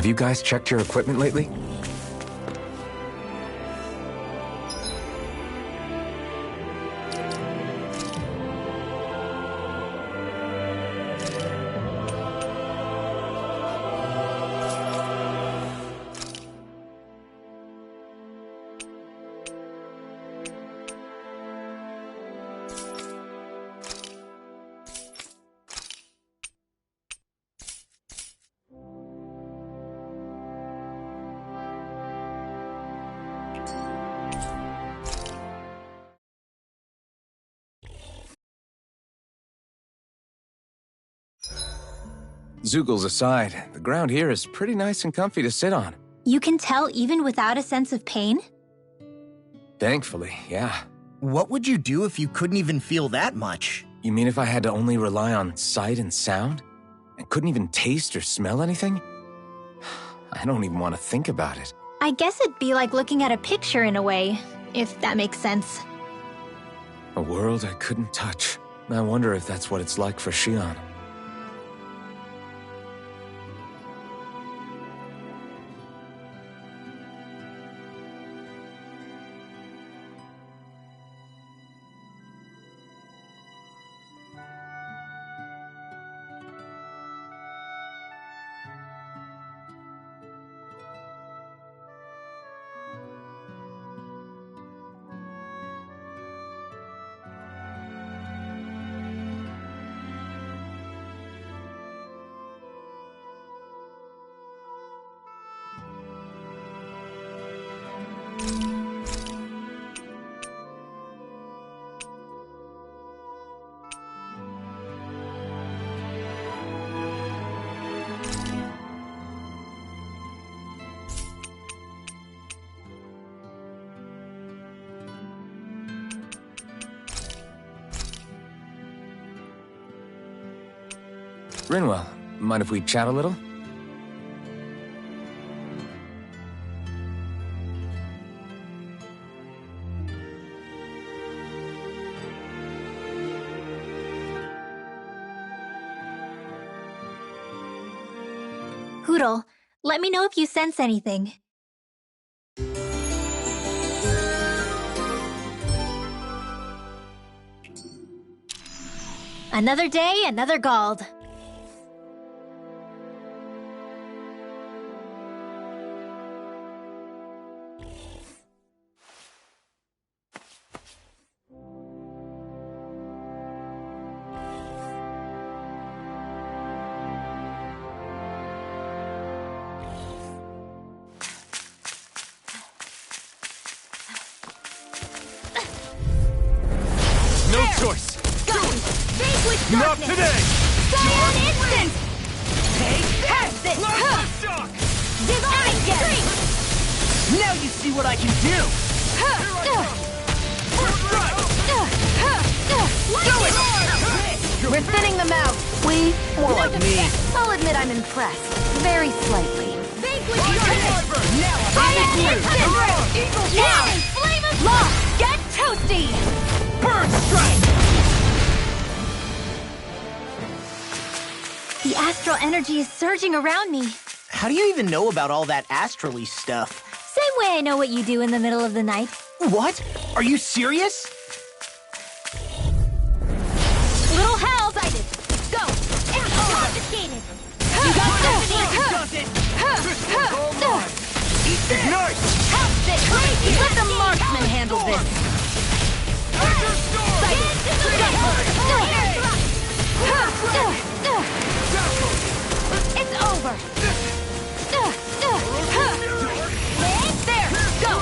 Have you guys checked your equipment lately? Zoogles aside, the ground here is pretty nice and comfy to sit on. You can tell even without a sense of pain? Thankfully, yeah. What would you do if you couldn't even feel that much? You mean if I had to only rely on sight and sound? And couldn't even taste or smell anything? I don't even want to think about it. I guess it'd be like looking at a picture in a way, if that makes sense. A world I couldn't touch. I wonder if that's what it's like for Xion. Rinwell, mind if we chat a little? Hootle, let me know if you sense anything. Another day, another Gald. No choice! Not today! An instant! Have this! Shock! Give up again! Now you see what I can do! Do We're thinning them out. We? More like me. I'll admit I'm impressed. Very slightly. Now flame of love! Get toasty! Bird strike! The astral energy is surging around me. How do you even know about all that astrally stuff? Same way I know what you do in the middle of the night. What? Are you serious? Little hells, I did. Go! It's confiscated! You got company! Ignite! House it! Let the marksman handle this! It's over! There! Go!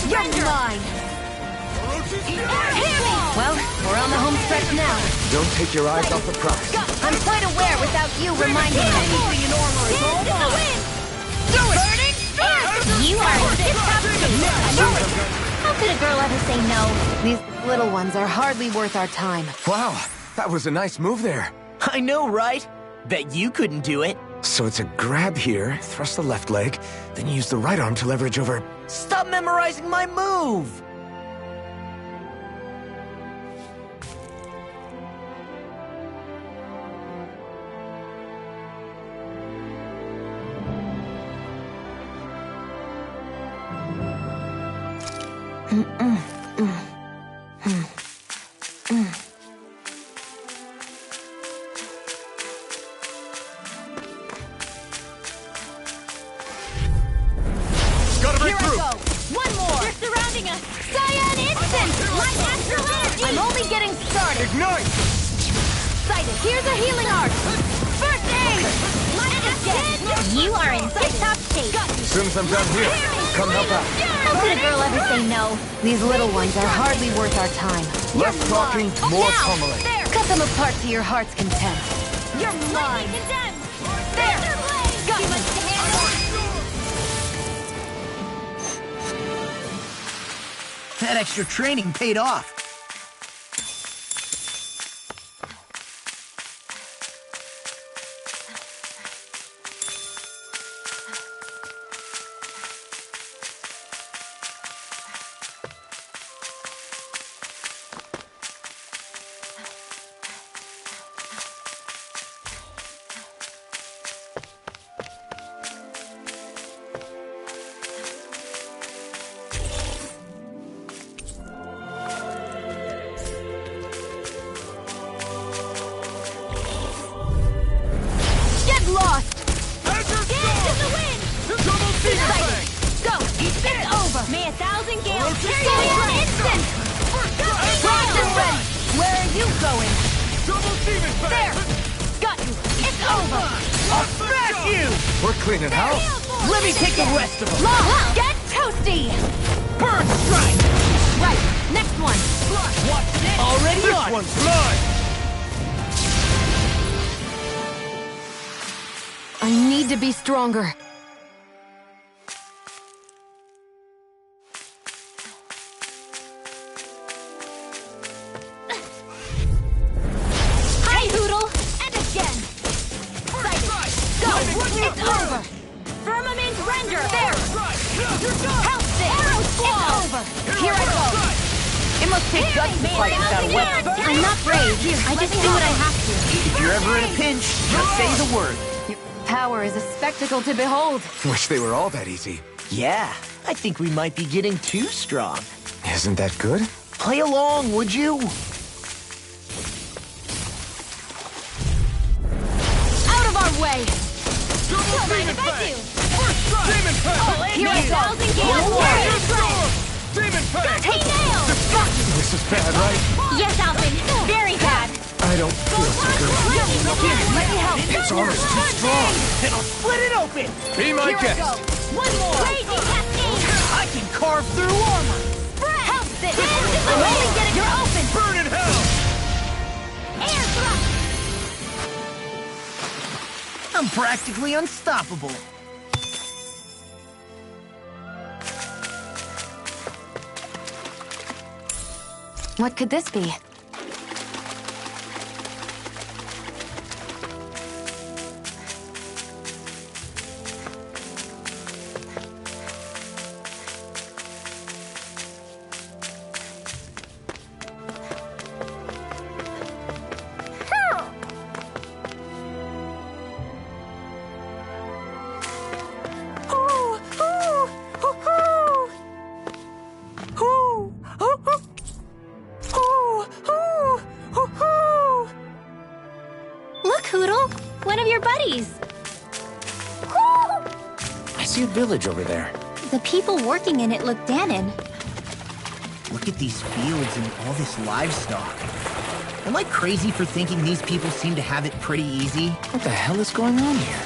You're mine! Well, we're on the home stretch now. Don't take your eyes off the prize. I'm quite aware without you reminding me. Anything in armor is all mine! Do it! Burning strike! You are in tip-top shape. How could a girl ever say no? These little ones are hardly worth our time. Wow, that was a nice move there. I know, right? Bet you couldn't do it. So it's a grab here, thrust the left leg, then use the right arm to leverage over... Stop memorizing my move! Gotta break Here I through! go! One more! They're surrounding us! Cyan Instant! My natural energy! I'm only getting started! Ignite! Sighted! Here's a healing art! First aid! You are in tip-top shape. As soon as I'm done here, come help out. How could a girl ever say no? These little ones are hardly worth our time. Less talking, more Now! pummeling. There! Cut them apart to your heart's content. You're mine! There! Got you! That extra training paid off. Get lost! Azure Get Storm! in the wind! Double Demon Sighted! Fang! Go! It's over! May 1,000 gales carry Cyan you on instant! Frost is ready! Where are you going? Double Demon Fang! There! Got you! It's over! I'll smash you! We're cleaning house. Let me take the rest of them. Long! Get toasty! Burn strike! Right! Next one! Watch this! Already This on! one's mine! I need to be stronger. Hi, Hoodle! And again! Sighted! Go! It's over! Firmament Render! There! Health Stick! Arrow Squall! It's over! Here I go! It must take guts to fight without a weapon. I'm not brave. I just do what I have to. If you're ever in a pinch, just say the word. Your power is a spectacle to behold. Wish they were all that easy. Yeah, I think we might be getting too strong. Isn't that good? Play along, would you? Out of our way! Double Demon Fang! First strike! Demon Fang! Here are 1,000 gales carry Azure Storm! Demon Fang! Hey, nail! This is bad, right? Yes, Alvin. Very bad. I don't feel so good. Here, let me help. This armor's too strong. Then I'll split it open. Be my Here I guest! go! One more! Raging Cascade! I can carve through armor. Health Stick! I'm only getting... You're open! Burn in hell! Air Thrust! I'm practically unstoppable. What could this be? Look, Hoodle. One of your buddies. I see a village over there. The people working in it look Danon. Look at these fields and all this livestock. Am I crazy for thinking these people seem to have it pretty easy? What the hell is going on here?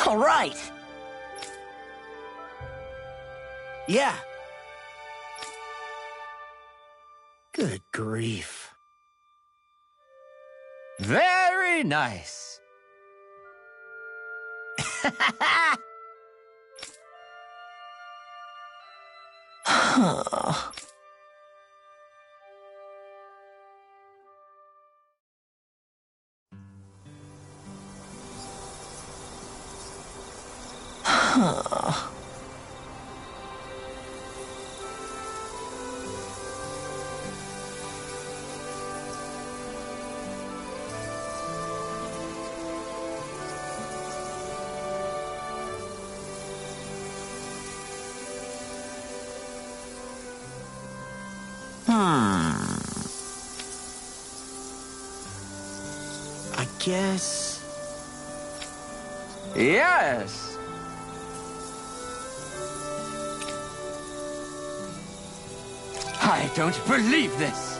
All right. Yeah. Good grief. Very nice. Huh. Huh. I guess... Yes. I don't believe this.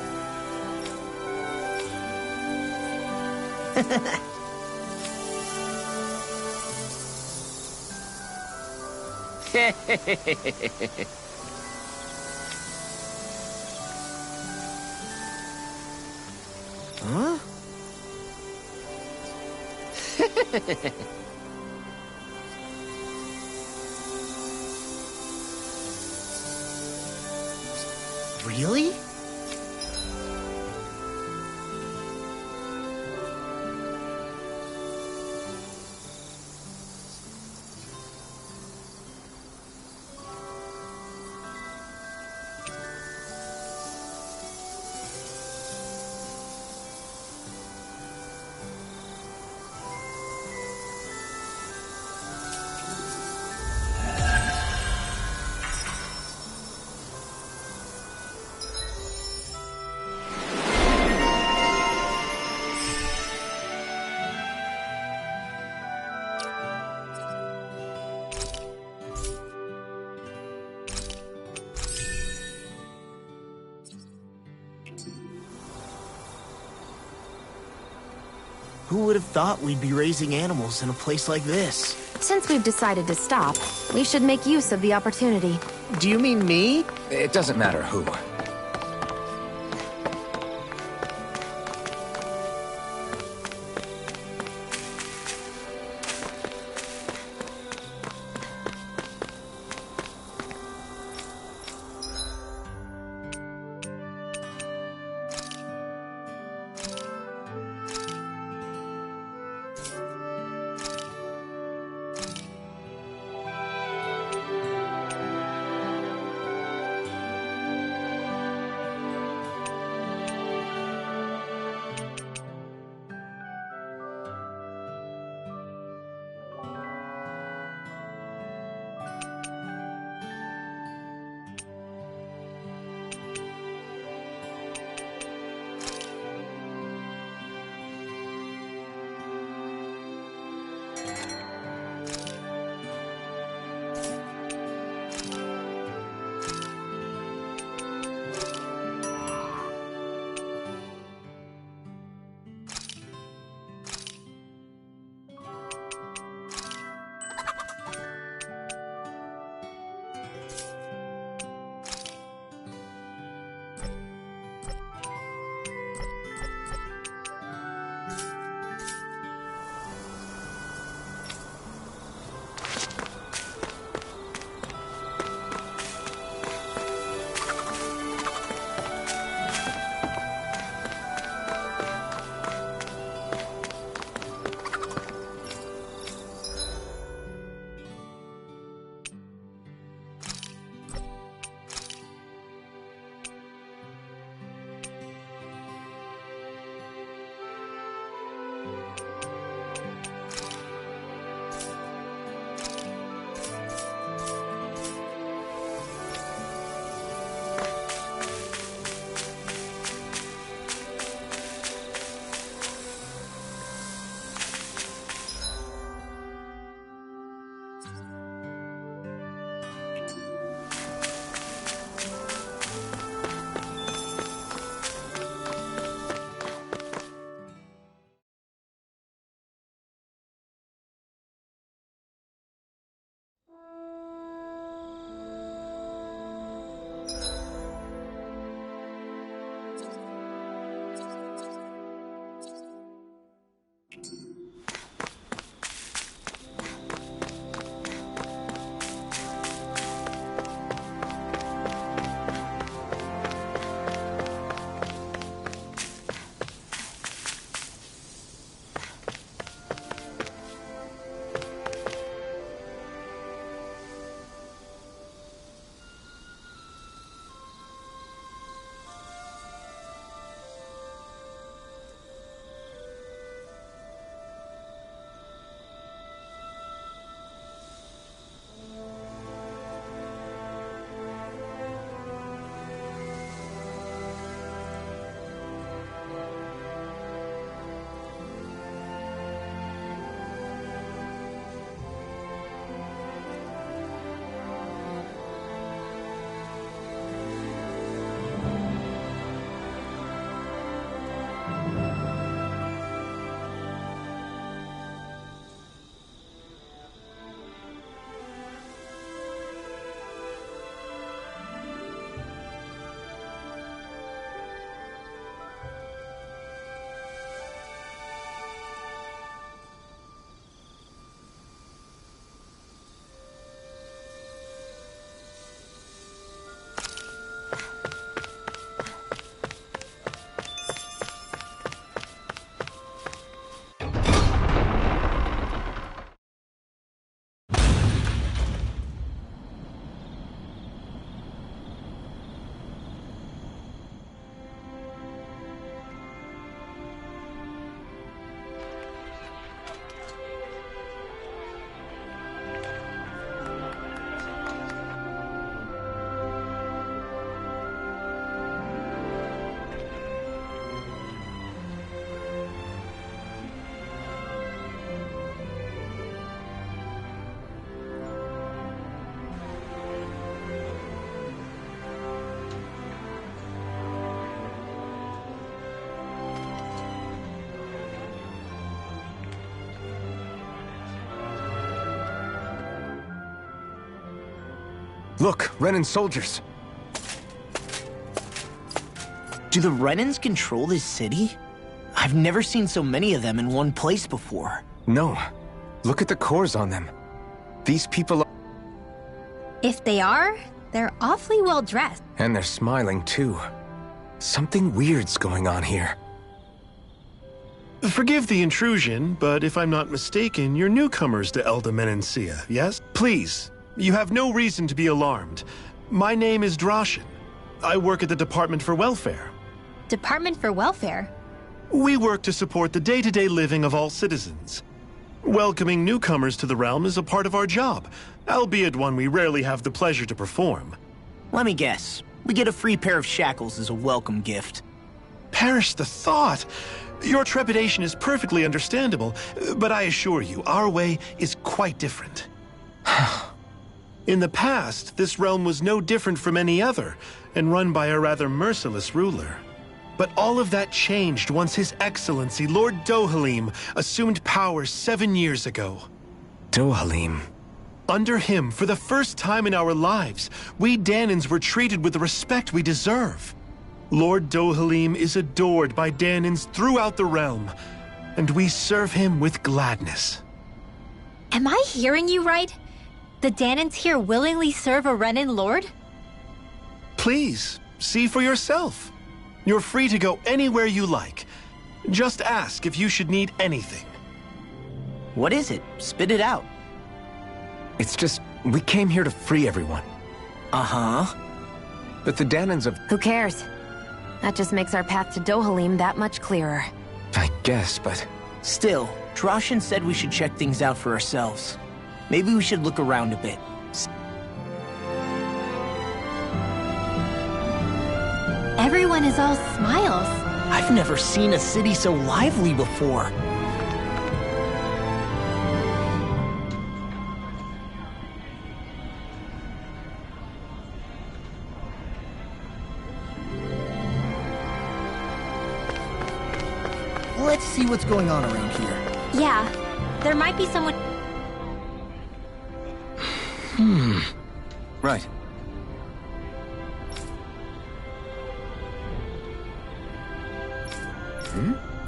Huh? Really? Who would have thought we'd be raising animals in a place like this? Since we've decided to stop, we should make use of the opportunity. Do you mean me? It doesn't matter who. Look, Renan soldiers. Do the Renans control this city? I've never seen so many of them in one place before. No. Look at the cores on them. These people are... If they are, they're awfully well dressed. And they're smiling, too. Something weird's going on here. Forgive the intrusion, but if I'm not mistaken, you're newcomers to Elda Menancia, yes? Please, you have no reason to be alarmed. My name is Drashin. I work at the Department for Welfare. Department for Welfare? We work to support the day-to-day living of all citizens. Welcoming newcomers to the realm is a part of our job, albeit one we rarely have the pleasure to perform. Let me guess. We get a free pair of shackles as a welcome gift. Perish the thought! Your trepidation is perfectly understandable, but I assure you, our way is quite different. In the past, this realm was no different from any other, and run by a rather merciless ruler. But all of that changed once His Excellency, Lord Dohalim, assumed power 7 years ago. Dohalim. Under him, for the first time in our lives, we Danans were treated with the respect we deserve. Lord Dohalim is adored by Danans throughout the realm, and we serve him with gladness. Am I hearing you right? The Danans here willingly serve a Renan lord? Please, see for yourself. You're free to go anywhere you like. Just ask if you should need anything. What is it? Spit it out. It's just, we came here to free everyone. Uh-huh. But the Danans of... Who cares? That just makes our path to Dohalim that much clearer. I guess, but... Still, Drashin said we should check things out for ourselves. Maybe we should look around a bit. Everyone is all smiles. I've never seen a city so lively before. Let's see what's going on around here. Yeah, there might be someone... Right.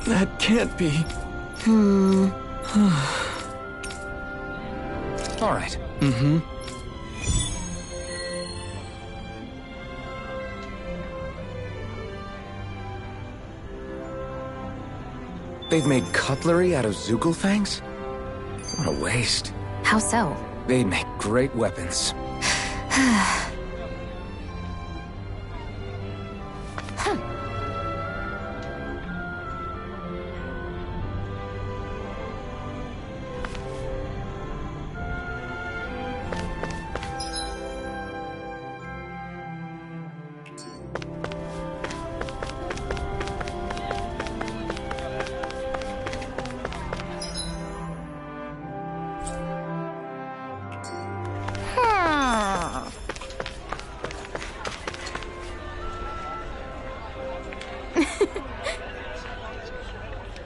That can't be. All right. They've made cutlery out of Zugelfangs? What a waste. How so? They'd make great weapons.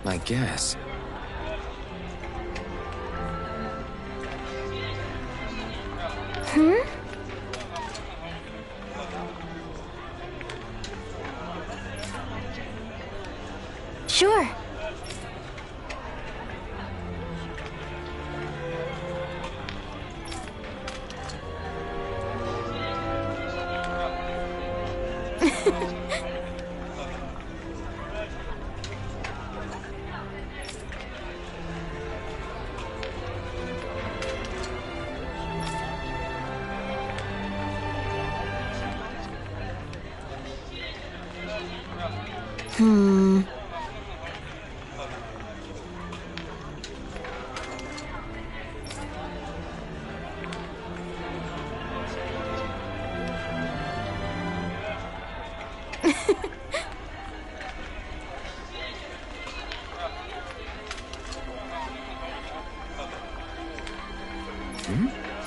I guess. Sure.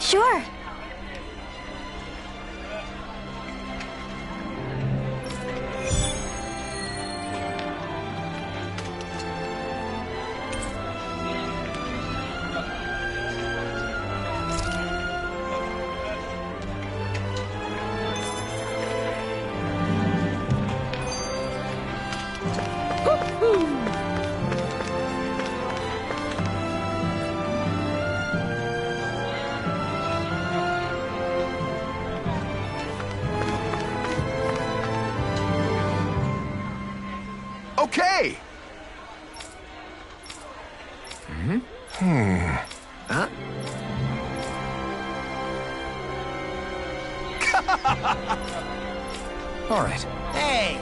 Sure. okay! Huh? All right. Hey!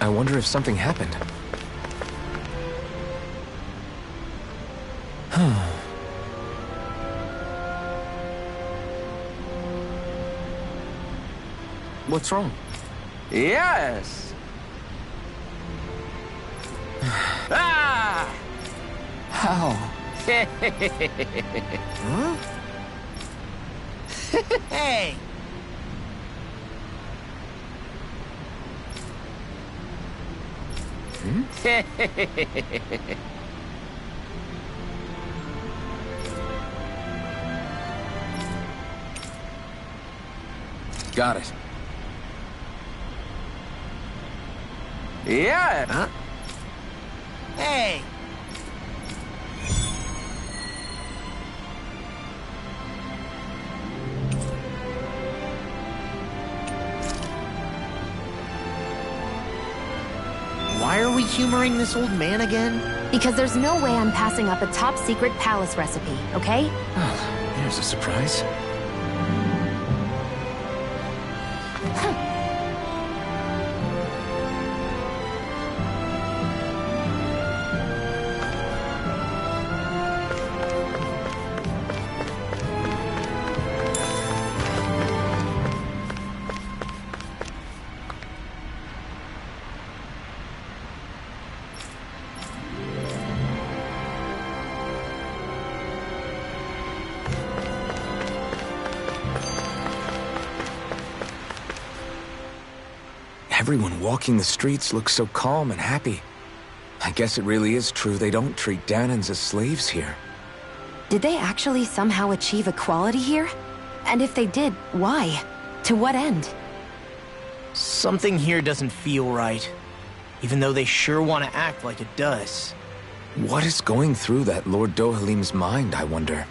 I wonder if something happened. What's wrong? Yes. Ah! How? Huh? Hey! Got it. Yeah. Huh? Hey! Why are we humoring this old man again? Because there's no way I'm passing up a top-secret palace recipe, okay? Oh, there's a surprise. Everyone walking the streets looks so calm and happy. I guess it really is true they don't treat Danans as slaves here. Did they actually somehow achieve equality here? And if they did, why? To what end? Something here doesn't feel right. Even though they sure want to act like it does. What is going through that Lord Dohalim's mind, I wonder?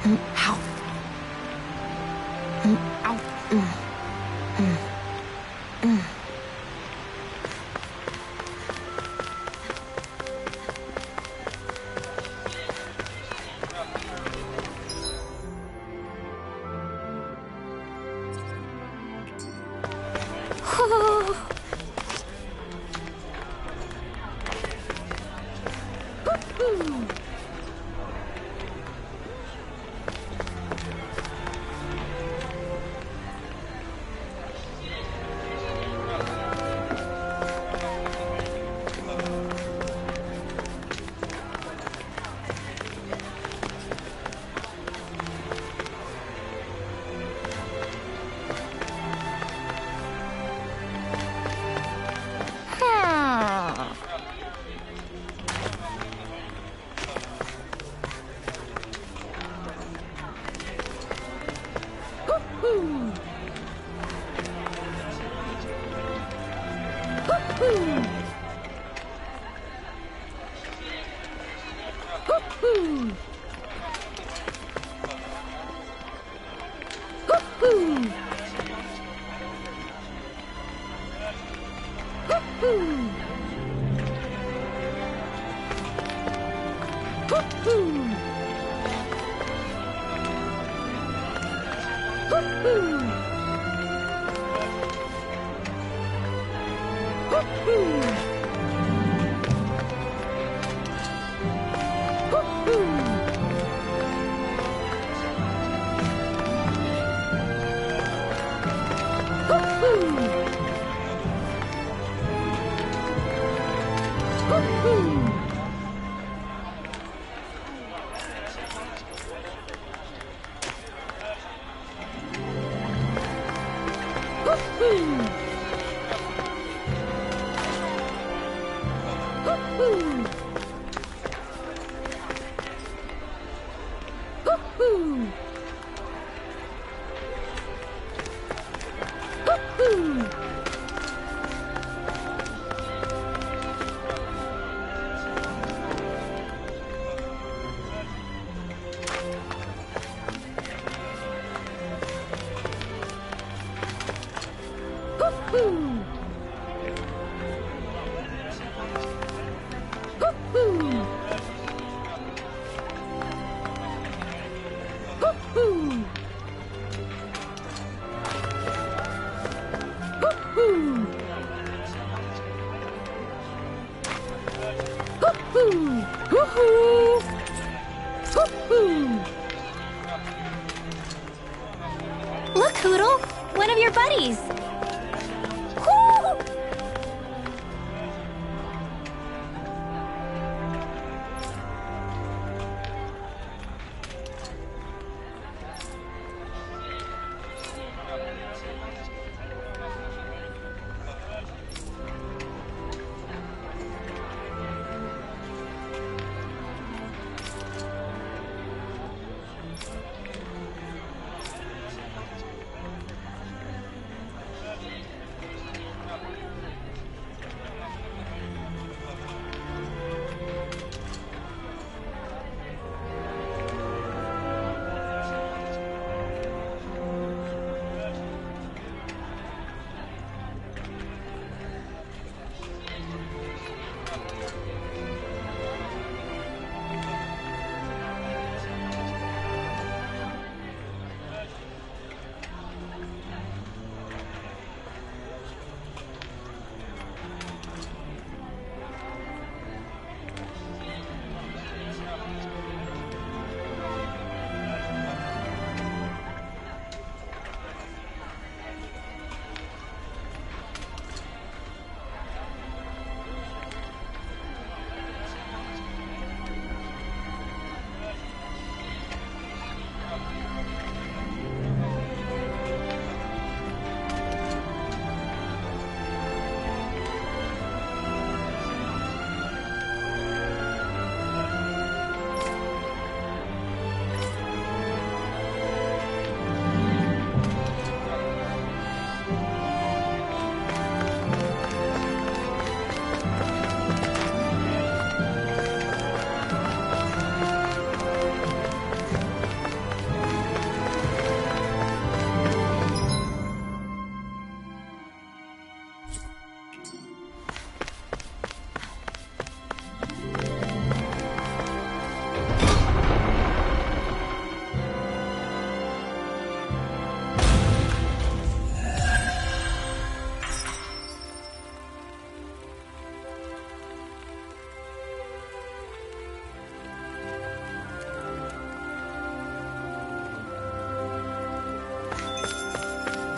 Ow. Ow. Look, Hoodle! One of your buddies! Woo!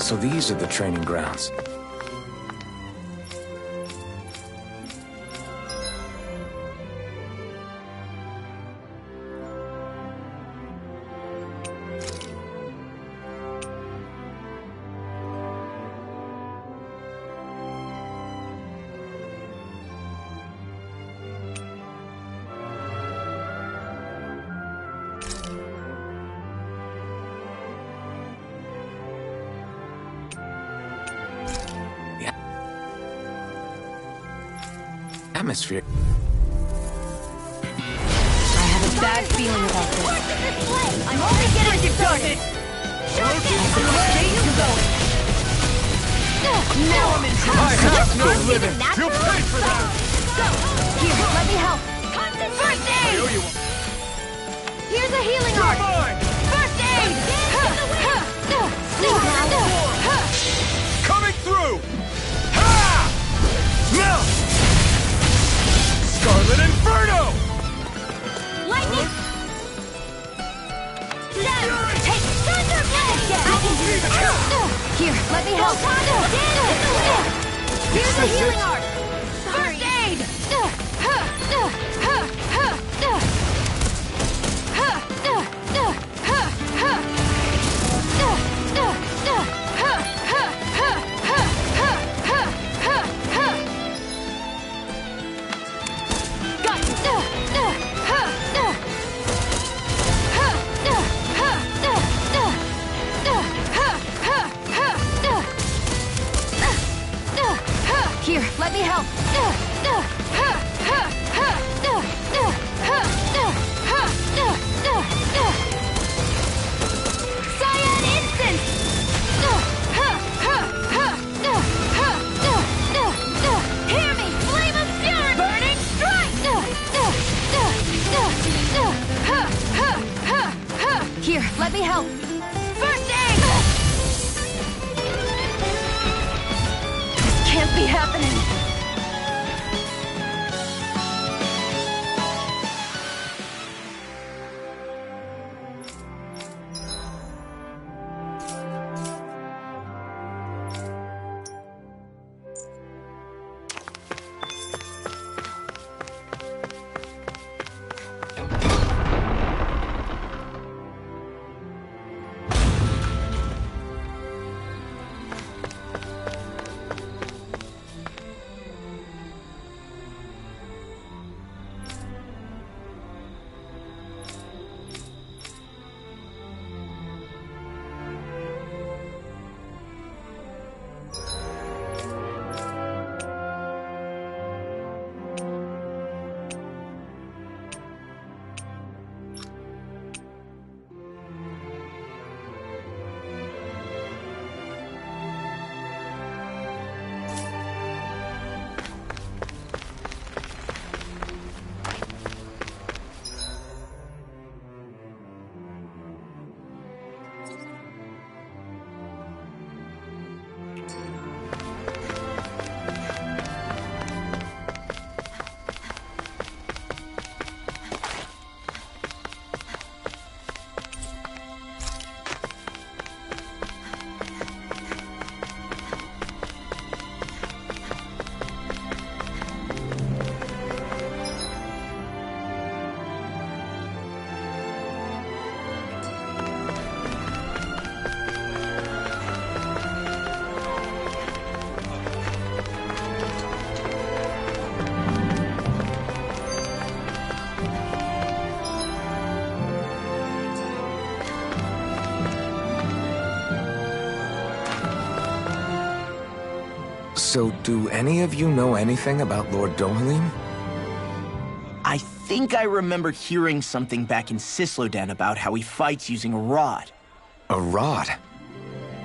So these are the training grounds. atmosphere. I have a bad feeling about this. I'm only getting started. Where you going? Now I'm in trouble. I have no limit. You'll pay for that. Here, let me help. First aid. Here's a healing art. First aid. Coming through! Ha! No! Scarlet Inferno! Lightning. Take Thunderblade. I can do this. Here, let me help. Here's a healing art. First aid. Here, let me help. Cyan Instance. Hear me, Flame of Fury. Burning Strike. Here, let me help. First aid. This can't be happening. So, do any of you know anything about Lord Dohalim? I think I remember hearing something back in Sislodan about how he fights using a rod. A rod?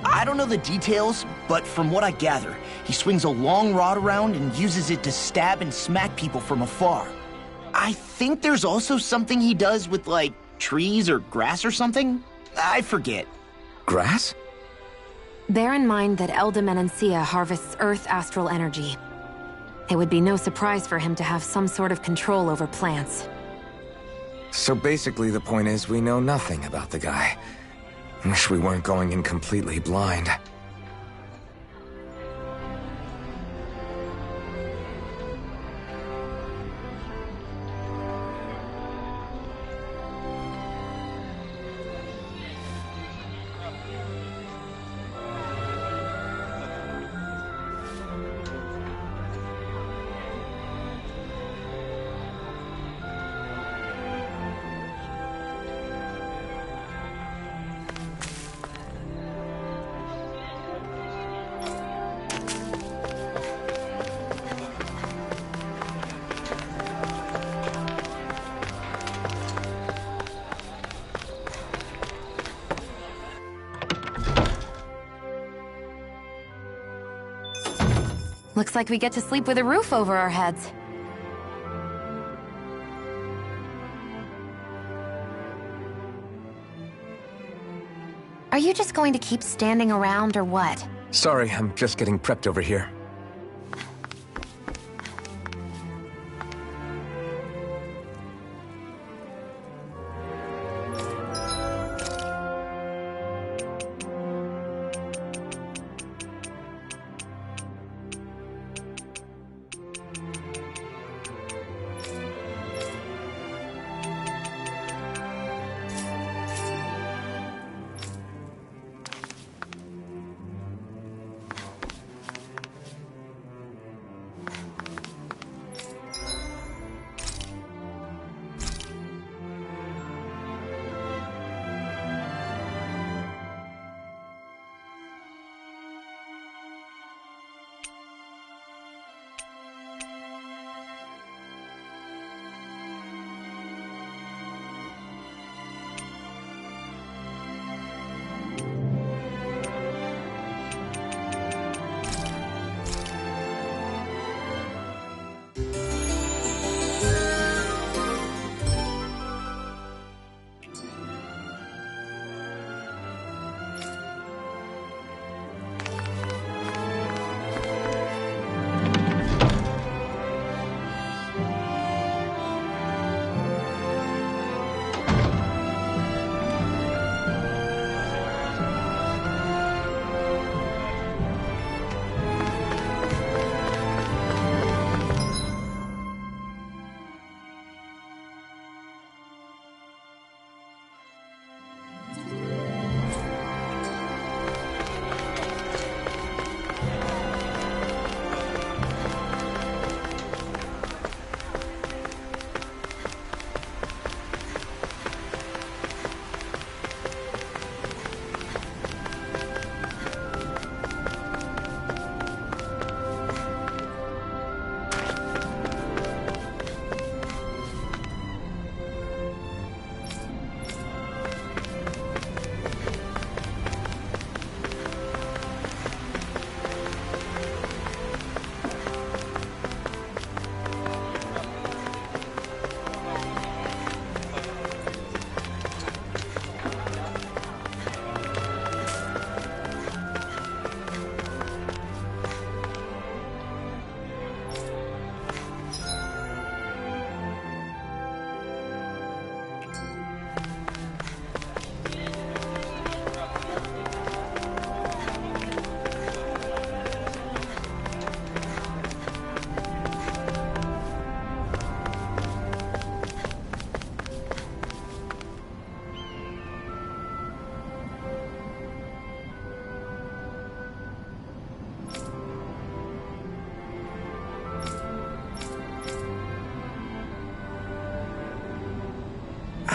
I don't know the details, but from what I gather, he swings a long rod around and uses it to stab and smack people from afar. I think there's also something he does with, like, trees or grass or something? I forget. Grass? Bear in mind that Elda Menancia harvests Earth astral energy. It would be no surprise for him to have some sort of control over plants. So basically the point is we know nothing about the guy. Wish we weren't going in completely blind. Looks like we get to sleep with a roof over our heads. Are you just going to keep standing around or what? Sorry, I'm just getting prepped over here.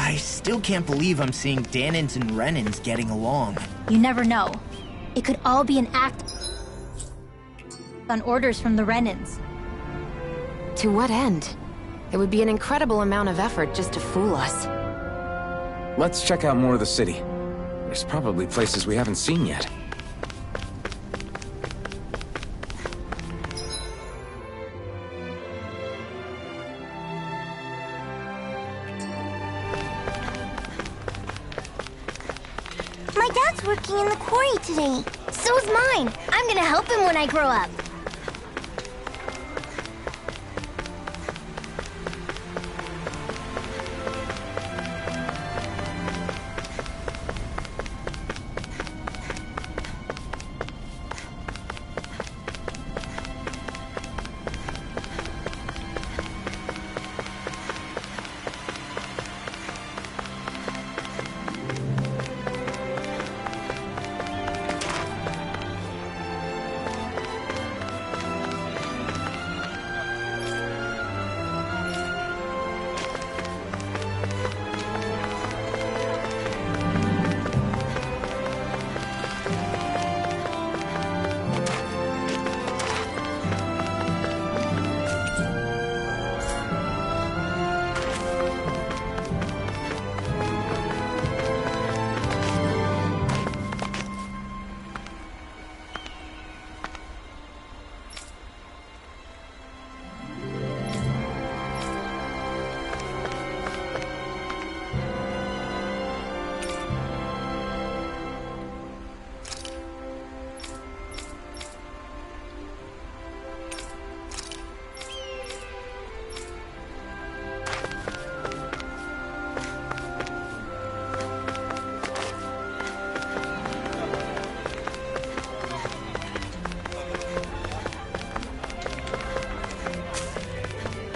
I still can't believe I'm seeing Danins and Renins getting along. You never know. It could all be an act on orders from the Renins. To what end? It would be an incredible amount of effort just to fool us. Let's check out more of the city. There's probably places we haven't seen yet. My dad's working in the quarry today. So's mine. I'm gonna help him when I grow up.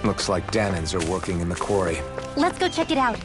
Looks like Danans are working in the quarry. Let's go check it out.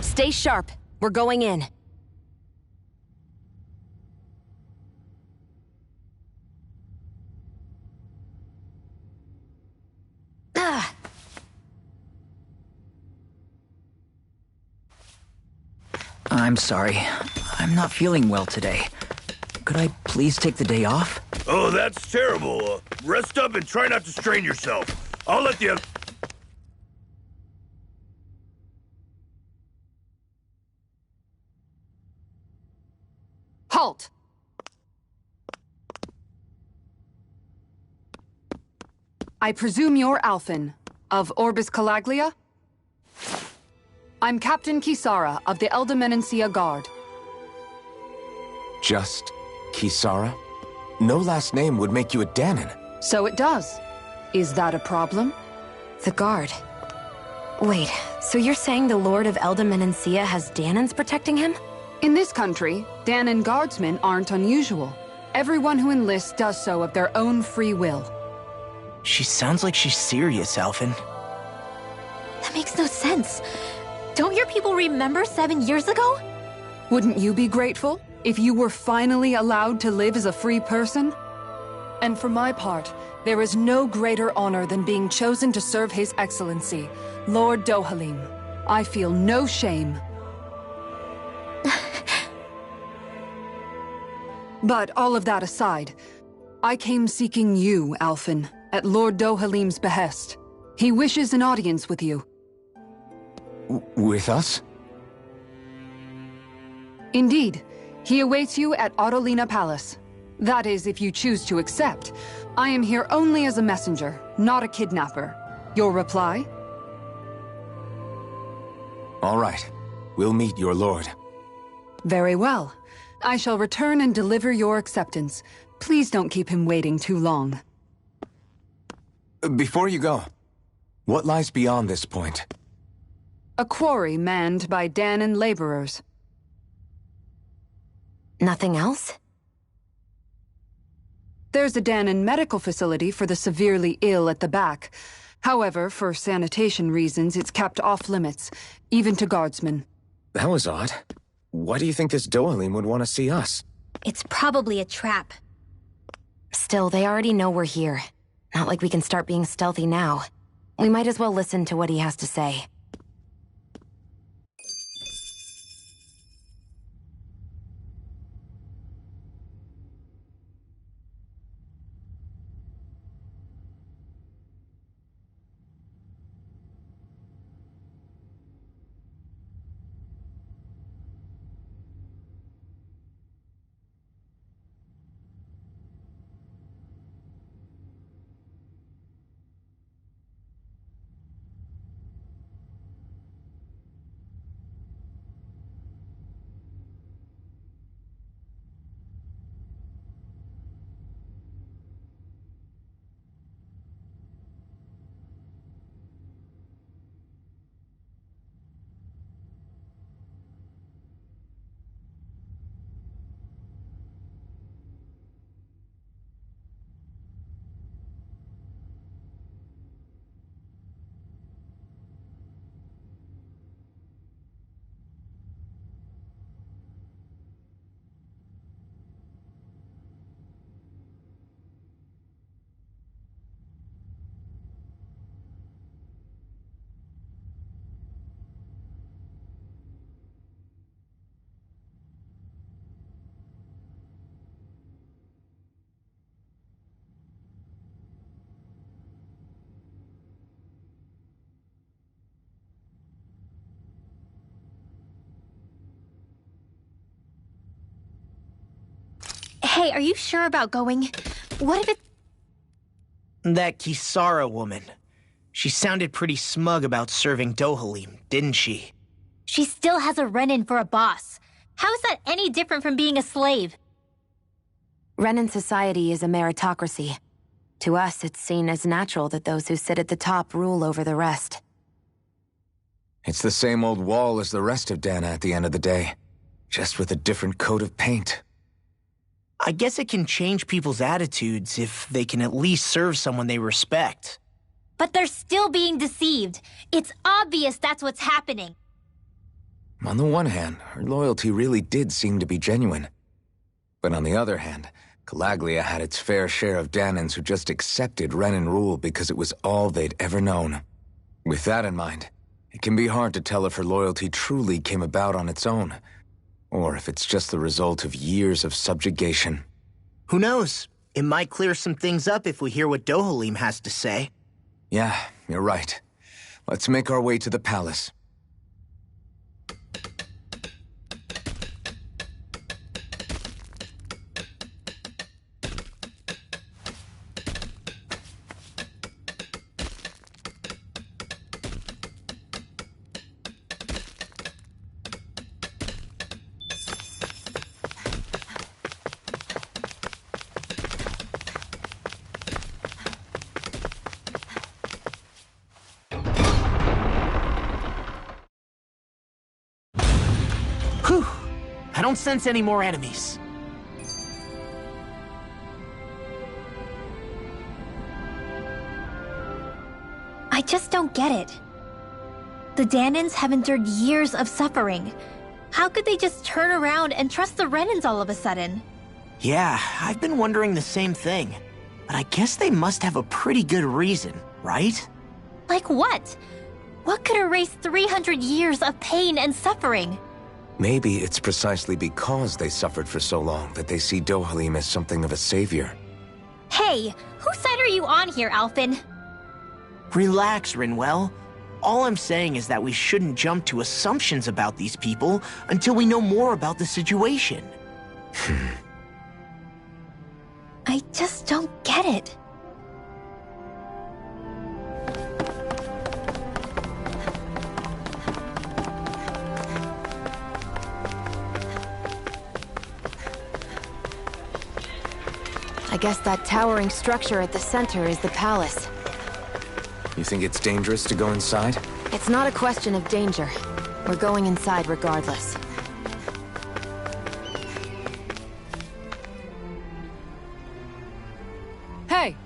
Stay sharp. We're going in. I'm sorry. I'm not feeling well today. Could I please take the day off? Oh, that's terrible. Rest up and try not to strain yourself. I'll let the... Halt! I presume you're Alphen, of Orbis Calaglia? I'm Captain Kisara of the Eldemenencia Guard. Just Kisara? No last name would make you a Danan. So it does. Is that a problem? The Guard. Wait, so you're saying the Lord of Eldemenencia has Danans protecting him? In this country, Danan guardsmen aren't unusual. Everyone who enlists does so of their own free will. She sounds like she's serious, Alphen. That makes no sense. Don't your people remember 7 years ago? Wouldn't you be grateful if you were finally allowed to live as a free person? And for my part, there is no greater honor than being chosen to serve His Excellency, Lord Dohalim. I feel no shame. But all of that aside, I came seeking you, Alphen, at Lord Dohalim's behest. He wishes an audience with you. With us? Indeed. He awaits you at Autolina Palace. That is, if you choose to accept. I am here only as a messenger, not a kidnapper. Your reply? All right. We'll meet your lord. Very well. I shall return and deliver your acceptance. Please don't keep him waiting too long. Before you go, what lies beyond this point? A quarry manned by Danan laborers. Nothing else? There's a Danan medical facility for the severely ill at the back. However, for sanitation reasons, it's kept off limits, even to guardsmen. That was odd. Why do you think this Dohalim would want to see us? It's probably a trap. Still, they already know we're here. Not like we can start being stealthy now. We might as well listen to what he has to say. Hey, are you sure about going? What if it... That Kisara woman. She sounded pretty smug about serving Dohalim, didn't she? She still has a Renin for a boss. How is that any different from being a slave? Renin society is a meritocracy. To us, it's seen as natural that those who sit at the top rule over the rest. It's the same old wall as the rest of Dana at the end of the day, just with a different coat of paint. I guess it can change people's attitudes if they can at least serve someone they respect. But they're still being deceived. It's obvious that's what's happening. On the one hand, her loyalty really did seem to be genuine. But on the other hand, Calaglia had its fair share of Danans who just accepted Renin rule because it was all they'd ever known. With that in mind, it can be hard to tell if her loyalty truly came about on its own, or if it's just the result of years of subjugation. Who knows? It might clear some things up if we hear what Dohalim has to say. Yeah, you're right. Let's make our way to the palace. Whew! I don't sense any more enemies. I just don't get it. The Danans have endured years of suffering. How could they just turn around and trust the Renins all of a sudden? Yeah, I've been wondering the same thing. But I guess they must have a pretty good reason, right? Like what? What could erase 300 years of pain and suffering? Maybe it's precisely because they suffered for so long that they see Dohalim as something of a savior. Hey, whose side are you on here, Alphen? Relax, Rinwell. All I'm saying is that we shouldn't jump to assumptions about these people until we know more about the situation. I just don't get it. I guess that towering structure at the center is the palace. You think it's dangerous to go inside? It's not a question of danger. We're going inside regardless. Hey!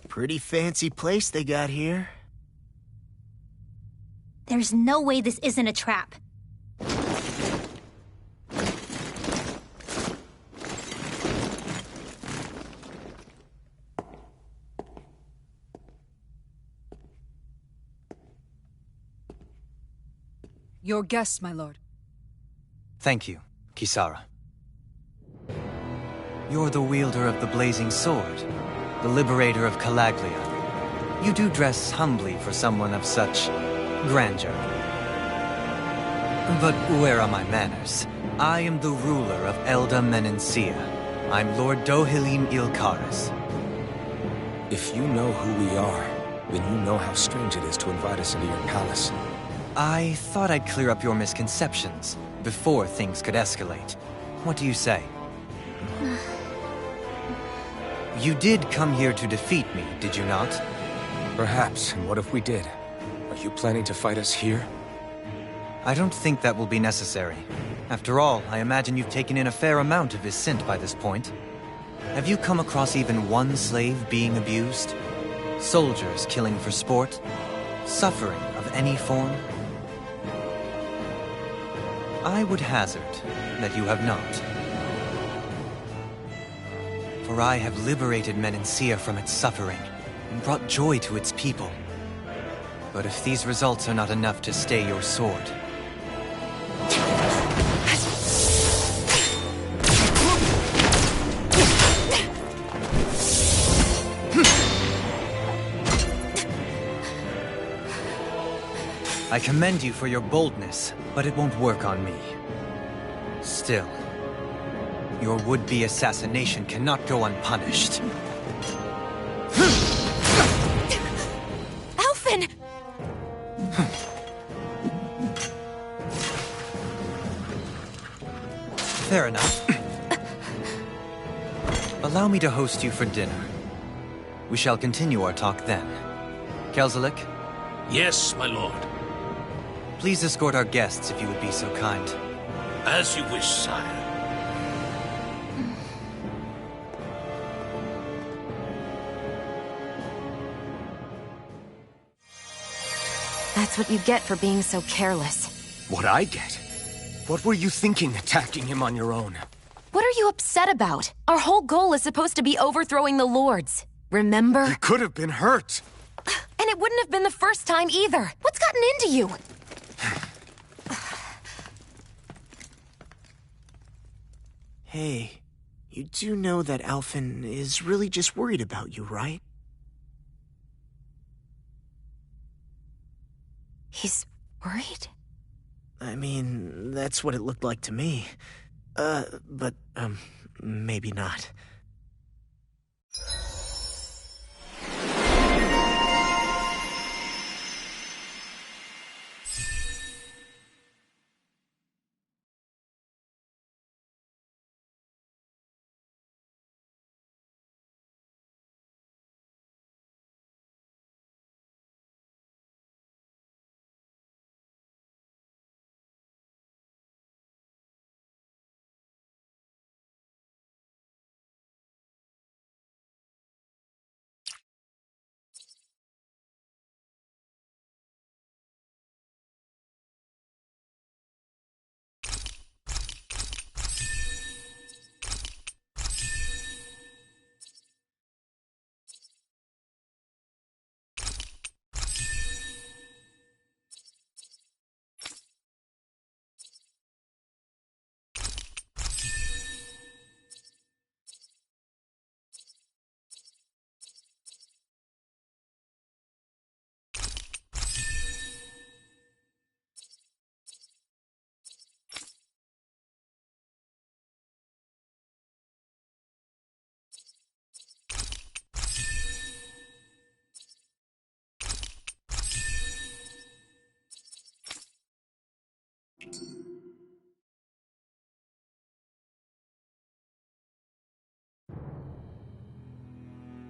Pretty fancy place they got here. There's no way this isn't a trap. Your guest, my lord. Thank you, Kisara. You're the wielder of the blazing sword, the liberator of Calaglia. You do dress humbly for someone of such grandeur. But where are my manners? I am the ruler of Elda Menencia. I'm Lord Dohalim Ilkaris. If you know who we are, then you know how strange it is to invite us into your palace. I thought I'd clear up your misconceptions before things could escalate. What do you say? You did come here to defeat me, did you not? Perhaps, and what if we did? Are you planning to fight us here? I don't think that will be necessary. After all, I imagine you've taken in a fair amount of his scent by this point. Have you come across even one slave being abused? Soldiers killing for sport? Suffering of any form? I would hazard that you have not. For I have liberated Menencia from its suffering and brought joy to its people. But if these results are not enough to stay your sword... I commend you for your boldness, but it won't work on me. Still, your would-be assassination cannot go unpunished. Alphen! Fair enough. Allow me to host you for dinner. We shall continue our talk then. Kelzelik? Yes, my lord. Please escort our guests if you would be so kind. As you wish, sire. That's what you get for being so careless. What I get? What were you thinking attacking him on your own? What are you upset about? Our whole goal is supposed to be overthrowing the Lords. Remember? He could have been hurt. And it wouldn't have been the first time either. What's gotten into you? Hey, you do know that Alphen is really just worried about you, right? He's worried? I mean, that's what it looked like to me. But maybe not.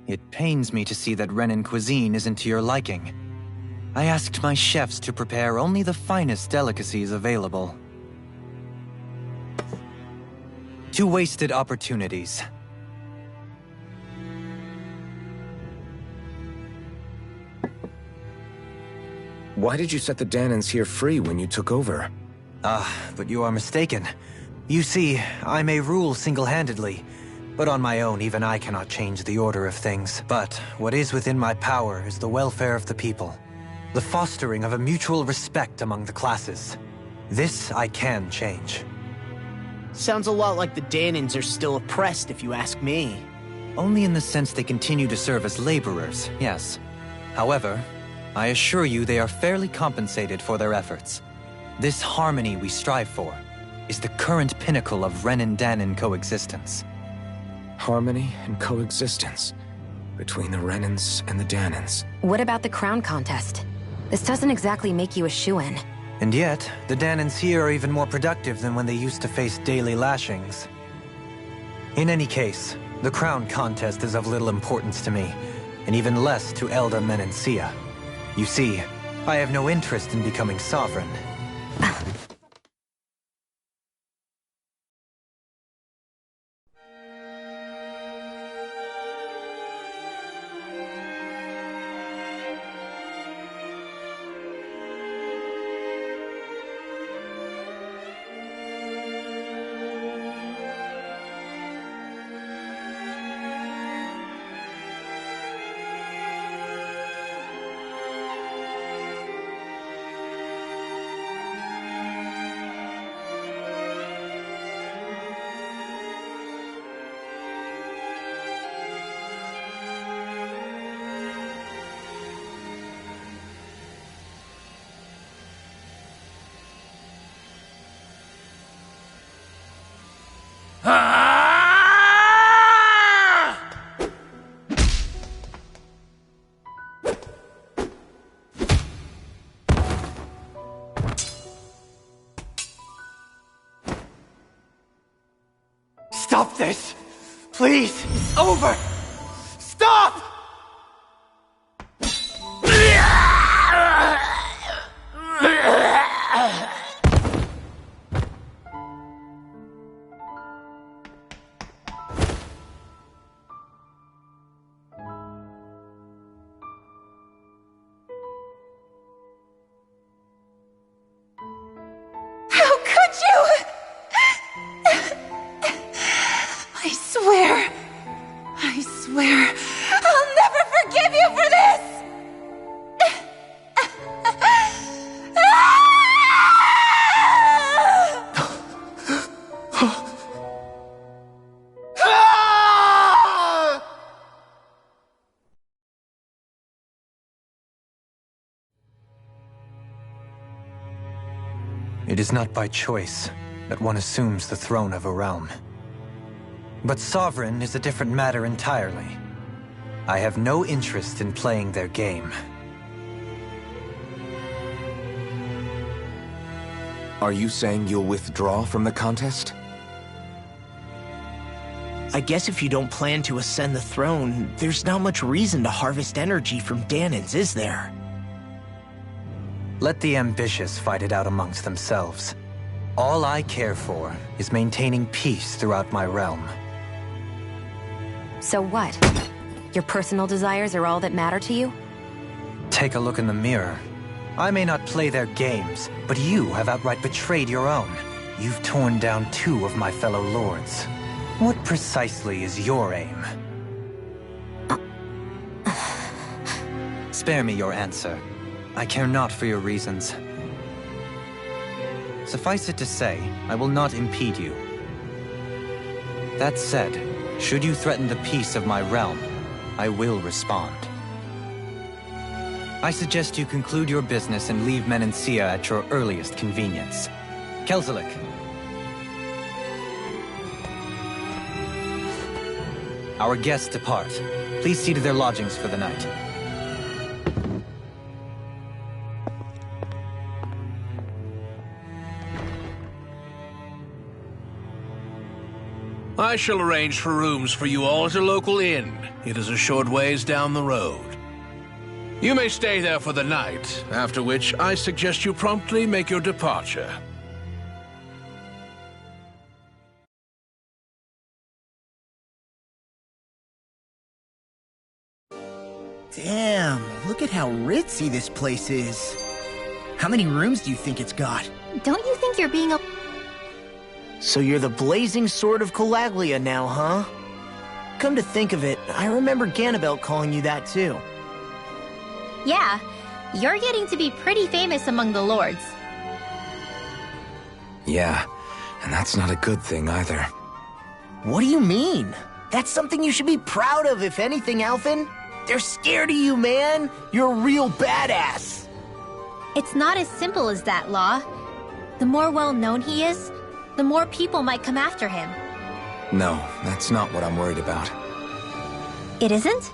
It pains me to see that Renan cuisine isn't to your liking. I asked my chefs to prepare only the finest delicacies available. 2 wasted opportunities. Why did you set the Danans here free when you took over? But you are mistaken. You see, I may rule single-handedly, but on my own, even I cannot change the order of things. But what is within my power is the welfare of the people, the fostering of a mutual respect among the classes. This I can change. Sounds a lot like the Danans are still oppressed, if you ask me. Only in the sense they continue to serve as laborers, yes. However, I assure you they are fairly compensated for their efforts. This harmony we strive for is the current pinnacle of Renan-Danan coexistence. Harmony and coexistence between the Renans and the Danans. What about the crown contest? This doesn't exactly make you a shoo-in. And yet, the Danans here are even more productive than when they used to face daily lashings. In any case, the crown contest is of little importance to me, and even less to Elda Menencia. You see, I have no interest in becoming sovereign. Stop this! Please! Over! Stop! How could you? I swear, I'll never forgive you for this! It is not by choice that one assumes the throne of a realm. But sovereign is a different matter entirely. I have no interest in playing their game. Are you saying you'll withdraw from the contest? I guess if you don't plan to ascend the throne, there's not much reason to harvest energy from Danans, is there? Let the ambitious fight it out amongst themselves. All I care for is maintaining peace throughout my realm. So what? Your personal desires are all that matter to you? Take a look in the mirror. I may not play their games, but you have outright betrayed your own. You've torn down 2 of my fellow lords. What precisely is your aim? Spare me your answer. I care not for your reasons. Suffice it to say, I will not impede you. That said, should you threaten the peace of my realm, I will respond. I suggest you conclude your business and leave Menancia at your earliest convenience. Kelzelik. Our guests depart. Please see to their lodgings for the night. I shall arrange for rooms for you all at a local inn. It is a short ways down the road. You may stay there for the night, after which I suggest you promptly make your departure. Damn, look at how ritzy this place is. How many rooms do you think it's got? Don't you think you're being a... So you're the blazing sword of Colaglia now, huh? Come to think of it, I remember Ganabelt calling you that too. Yeah, you're getting to be pretty famous among the lords. Yeah, and that's not a good thing either. What do you mean? That's something you should be proud of, if anything, Alphen. They're scared of you, man. You're a real badass. It's not as simple as that, Law. The more well-known he is, the more people might come after him. No, that's not what I'm worried about. It isn't?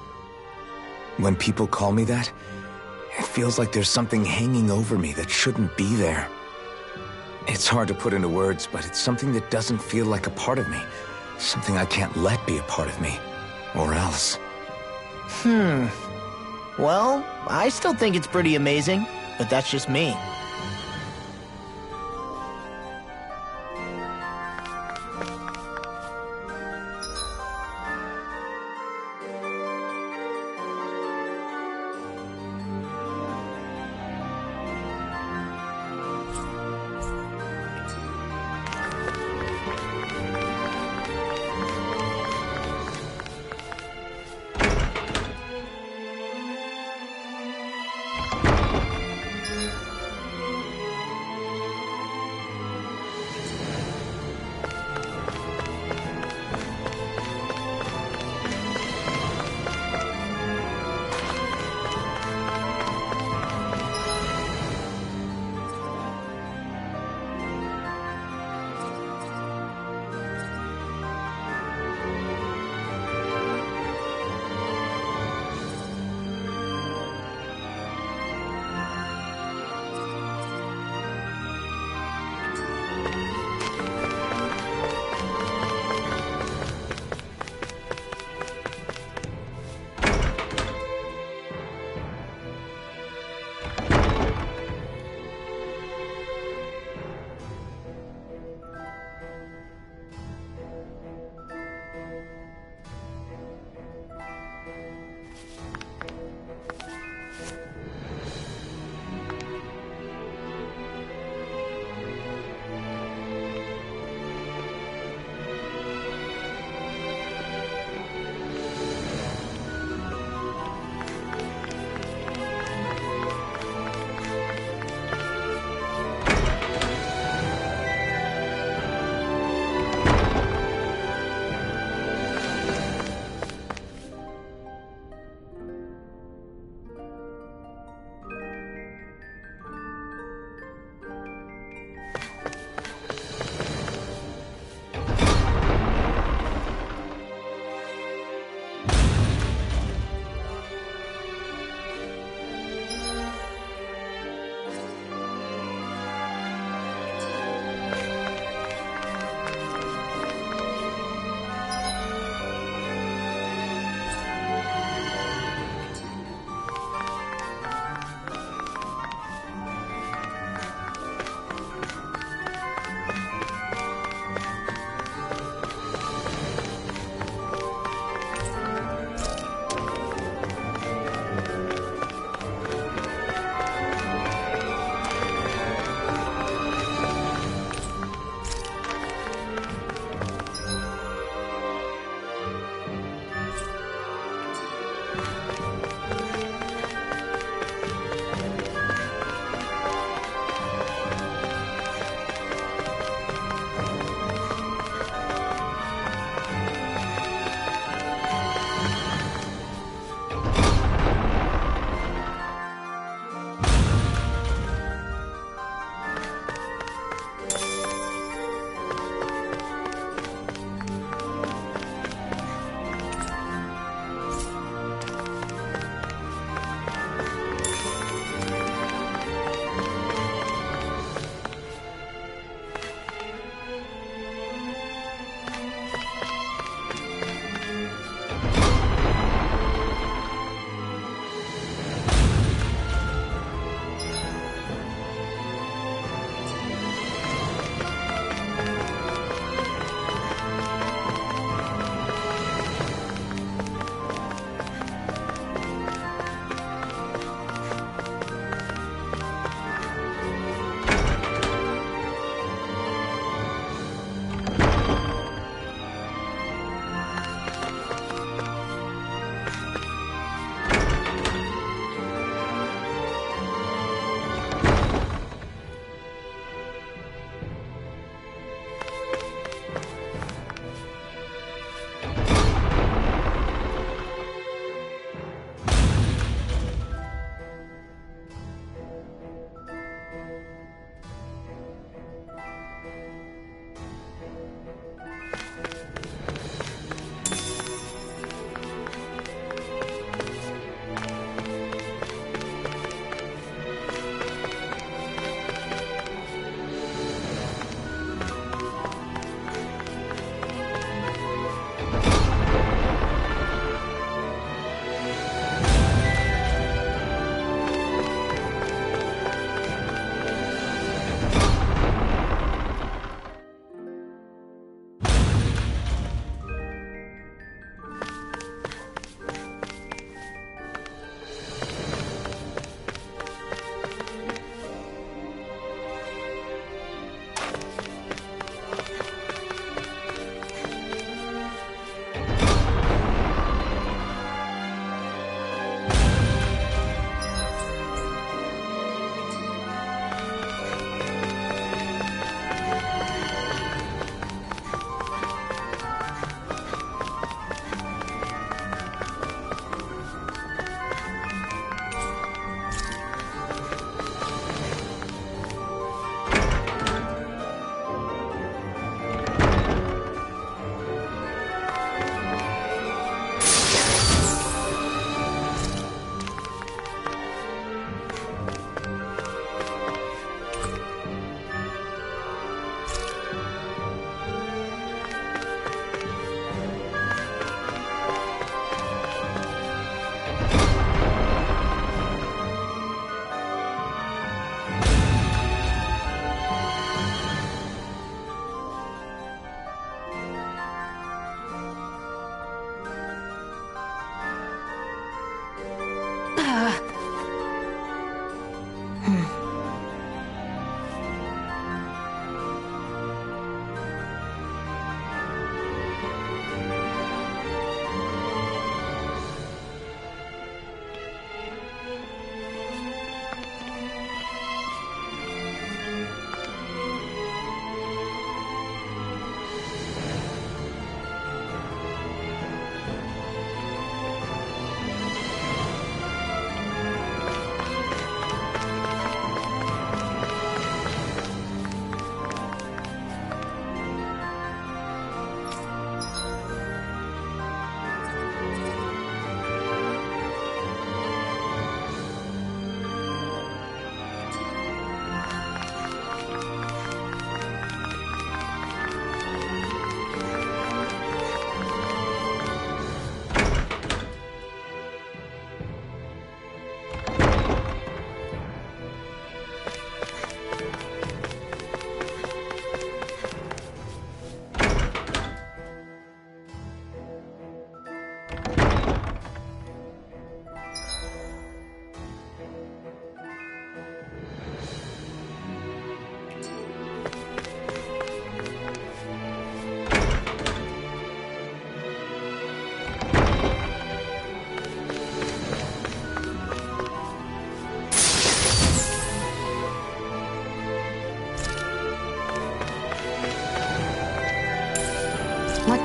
When people call me that, it feels like there's something hanging over me that shouldn't be there. It's hard to put into words, but it's something that doesn't feel like a part of me. Something I can't let be a part of me. Or else. Well, I still think it's pretty amazing, but that's just me.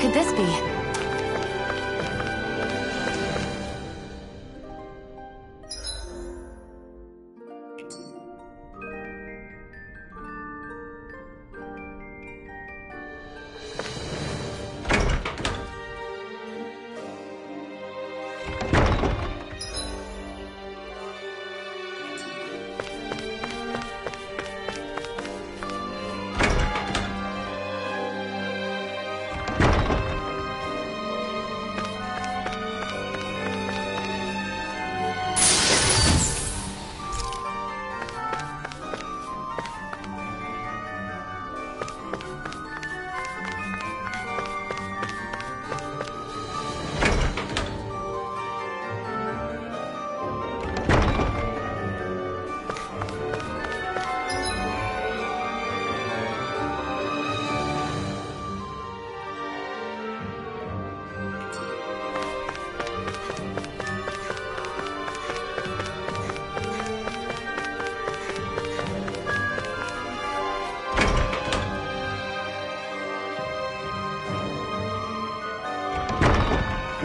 could this be?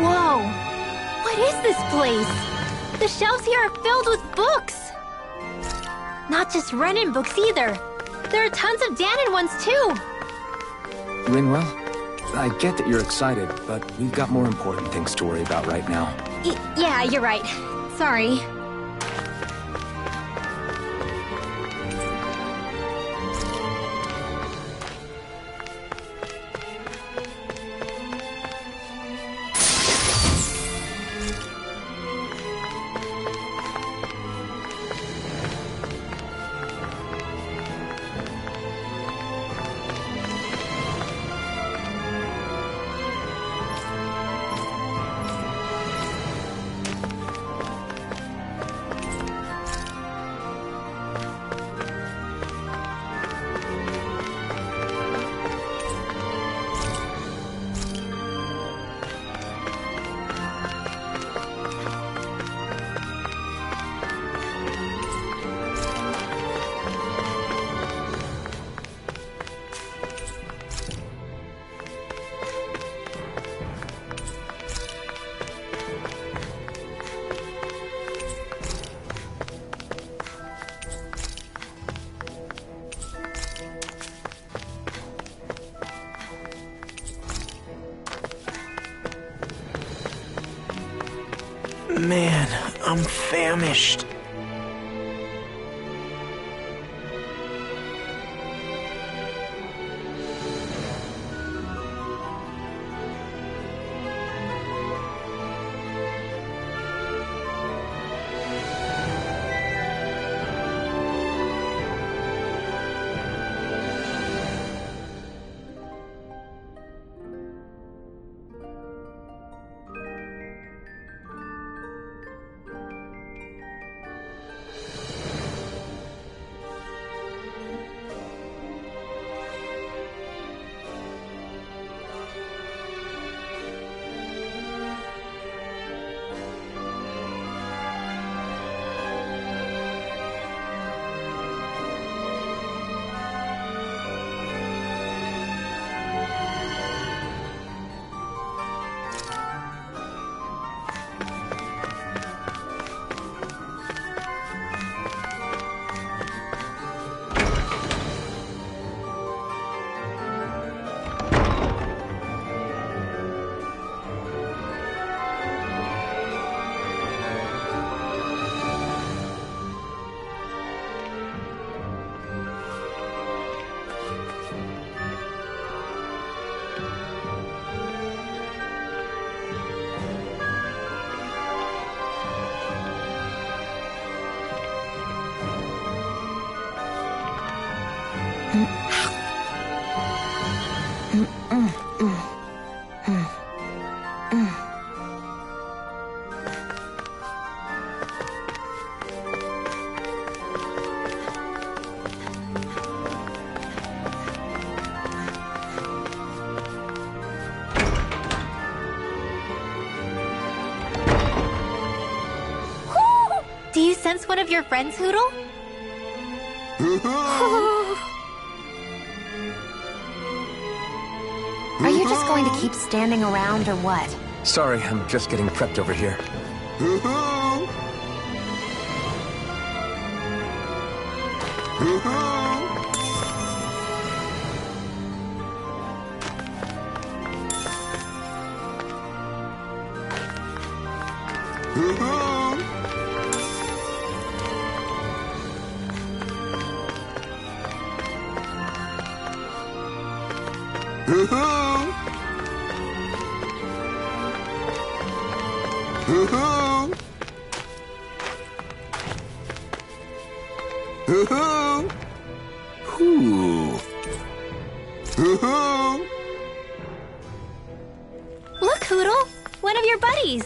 Whoa! What is this place? The shelves here are filled with books! Not just Renin books either. There are tons of Danon ones too! Rinwell, I get that you're excited, but we've got more important things to worry about right now. Yeah, you're right. Sorry. Man, I'm famished. Do you sense one of your friends, Hoodle? Are you just going to keep standing around or what? Sorry, I'm just getting prepped over here. Look, Hoodle! One of your buddies!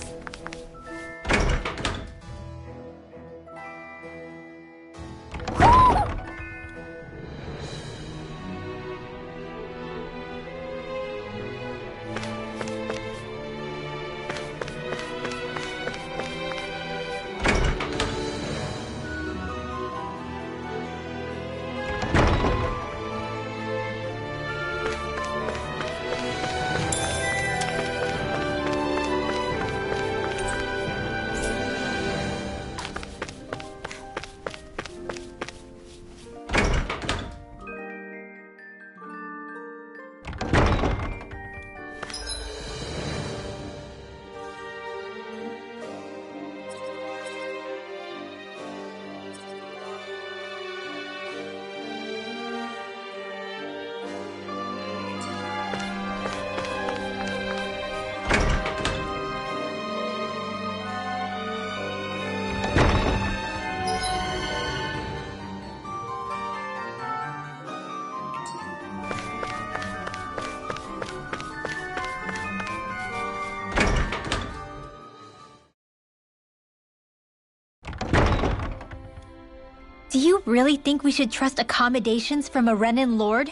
Do you really think we should trust accommodations from a Renin Lord?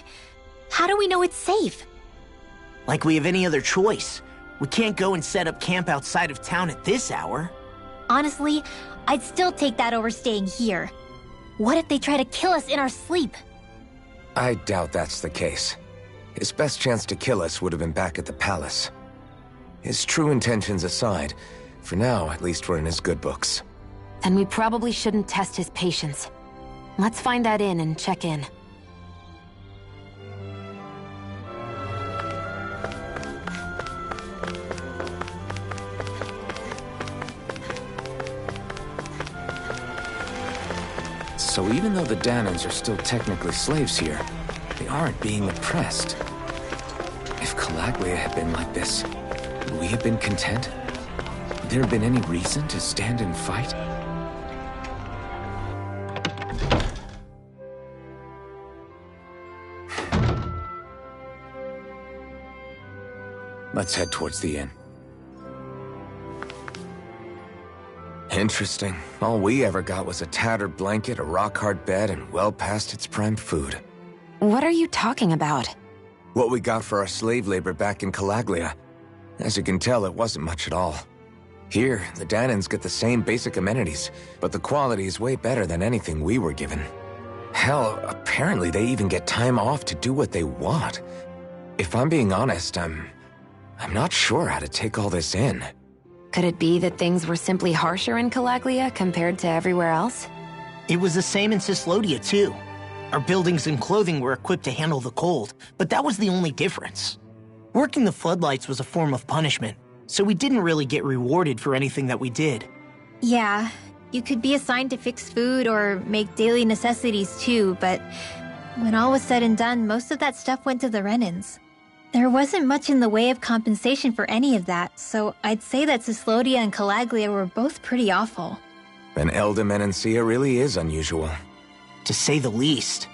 How do we know it's safe? Like we have any other choice. We can't go and set up camp outside of town at this hour. Honestly, I'd still take that over staying here. What if they try to kill us in our sleep? I doubt that's the case. His best chance to kill us would have been back at the palace. His true intentions aside, for now, at least we're in his good books. Then we probably shouldn't test his patience. Let's find that inn and check in. So even though the Danans are still technically slaves here, they aren't being oppressed. If Calaglia had been like this, would we have been content? Would there have been any reason to stand and fight? Let's head towards the inn. Interesting. All we ever got was a tattered blanket, a rock-hard bed, and well past its prime food. What are you talking about? What we got for our slave labor back in Calaglia. As you can tell, it wasn't much at all. Here, the Danans get the same basic amenities, but the quality is way better than anything we were given. Hell, apparently they even get time off to do what they want. If I'm being honest, I'm not sure how to take all this in. Could it be that things were simply harsher in Calaglia compared to everywhere else? It was the same in Cislodia, too. Our buildings and clothing were equipped to handle the cold, but that was the only difference. Working the floodlights was a form of punishment, so we didn't really get rewarded for anything that we did. Yeah, you could be assigned to fix food or make daily necessities too, but when all was said and done, most of that stuff went to the Renins. There wasn't much in the way of compensation for any of that, so I'd say that Cislodia and Calaglia were both pretty awful. Then Elda Menancia really is unusual. To say the least.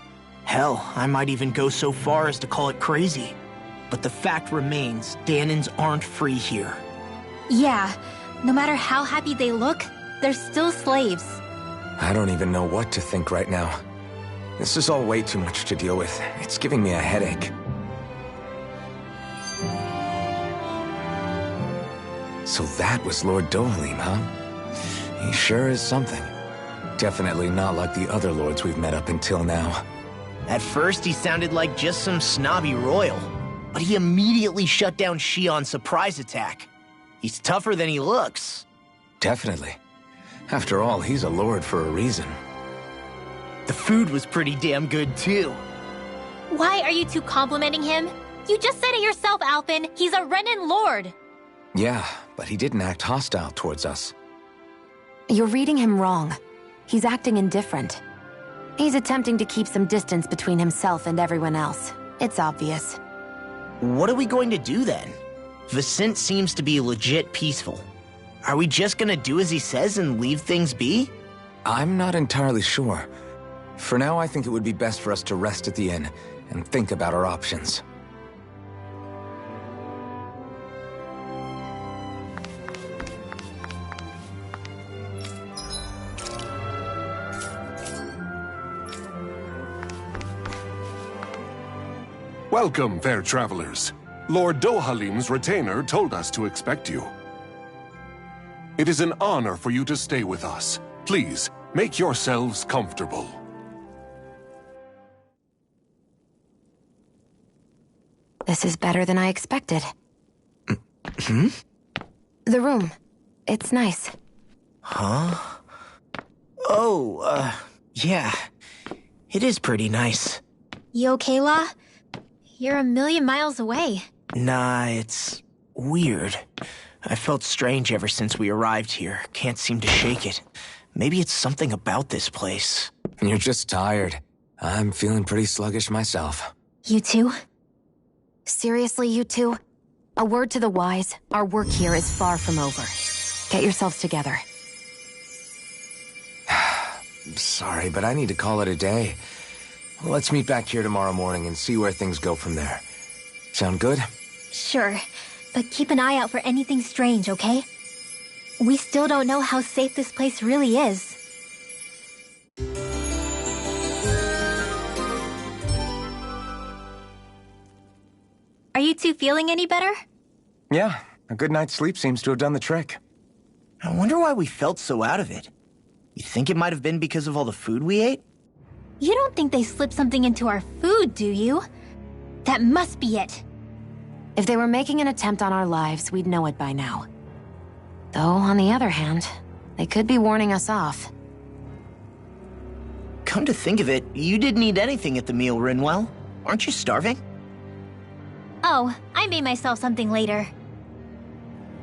Hell, I might even go so far as to call it crazy. But the fact remains, Danans aren't free here. Yeah, no matter how happy they look, they're still slaves. I don't even know what to think right now. This is all way too much to deal with. It's giving me a headache. So that was Lord Dohalim, huh? He sure is something. Definitely not like the other lords we've met up until now. At first, he sounded like just some snobby royal. but he immediately shut down Shion's surprise attack. He's tougher than he looks. Definitely. After all, he's a lord for a reason. The food was pretty damn good, too. Why are you two complimenting him? You just said it yourself, Alphen. He's a Renin lord. Yeah, but he didn't act hostile towards us. You're reading him wrong. He's acting indifferent. He's attempting to keep some distance between himself and everyone else. It's obvious. What are we going to do then? Vicent seems to be legit peaceful. Are we just gonna do as he says and leave things be? I'm not entirely sure. For now, I think it would be best for us to rest at the inn and think about our options. Welcome, fair travelers. Lord Dohalim's retainer told us to expect you. It is an honor for you to stay with us. Please, make yourselves comfortable. This is better than I expected. Hmm? The room. It's nice. Huh? Oh, yeah. It is pretty nice. You okay, La? You're a million miles away. Nah, it's weird. I felt strange ever since we arrived here. Can't seem to shake it. Maybe it's something about this place. You're just tired. I'm feeling pretty sluggish myself. You too? Seriously, you two? A word to the wise, our work here is far from over. Get yourselves together. Sorry, but I need to call it a day. Let's meet back here tomorrow morning and see where things go from there. Sound good? Sure, but keep an eye out for anything strange, okay? We still don't know how safe this place really is. Are you two feeling any better? Yeah, a good night's sleep seems to have done the trick. I wonder why we felt so out of it. You think it might have been because of all the food we ate? You don't think they slipped something into our food, do you? That must be it. If they were making an attempt on our lives, we'd know it by now. Though, on the other hand, they could be warning us off. Come to think of it, you didn't eat anything at the meal, Rinwell. Aren't you starving? Oh, I made myself something later.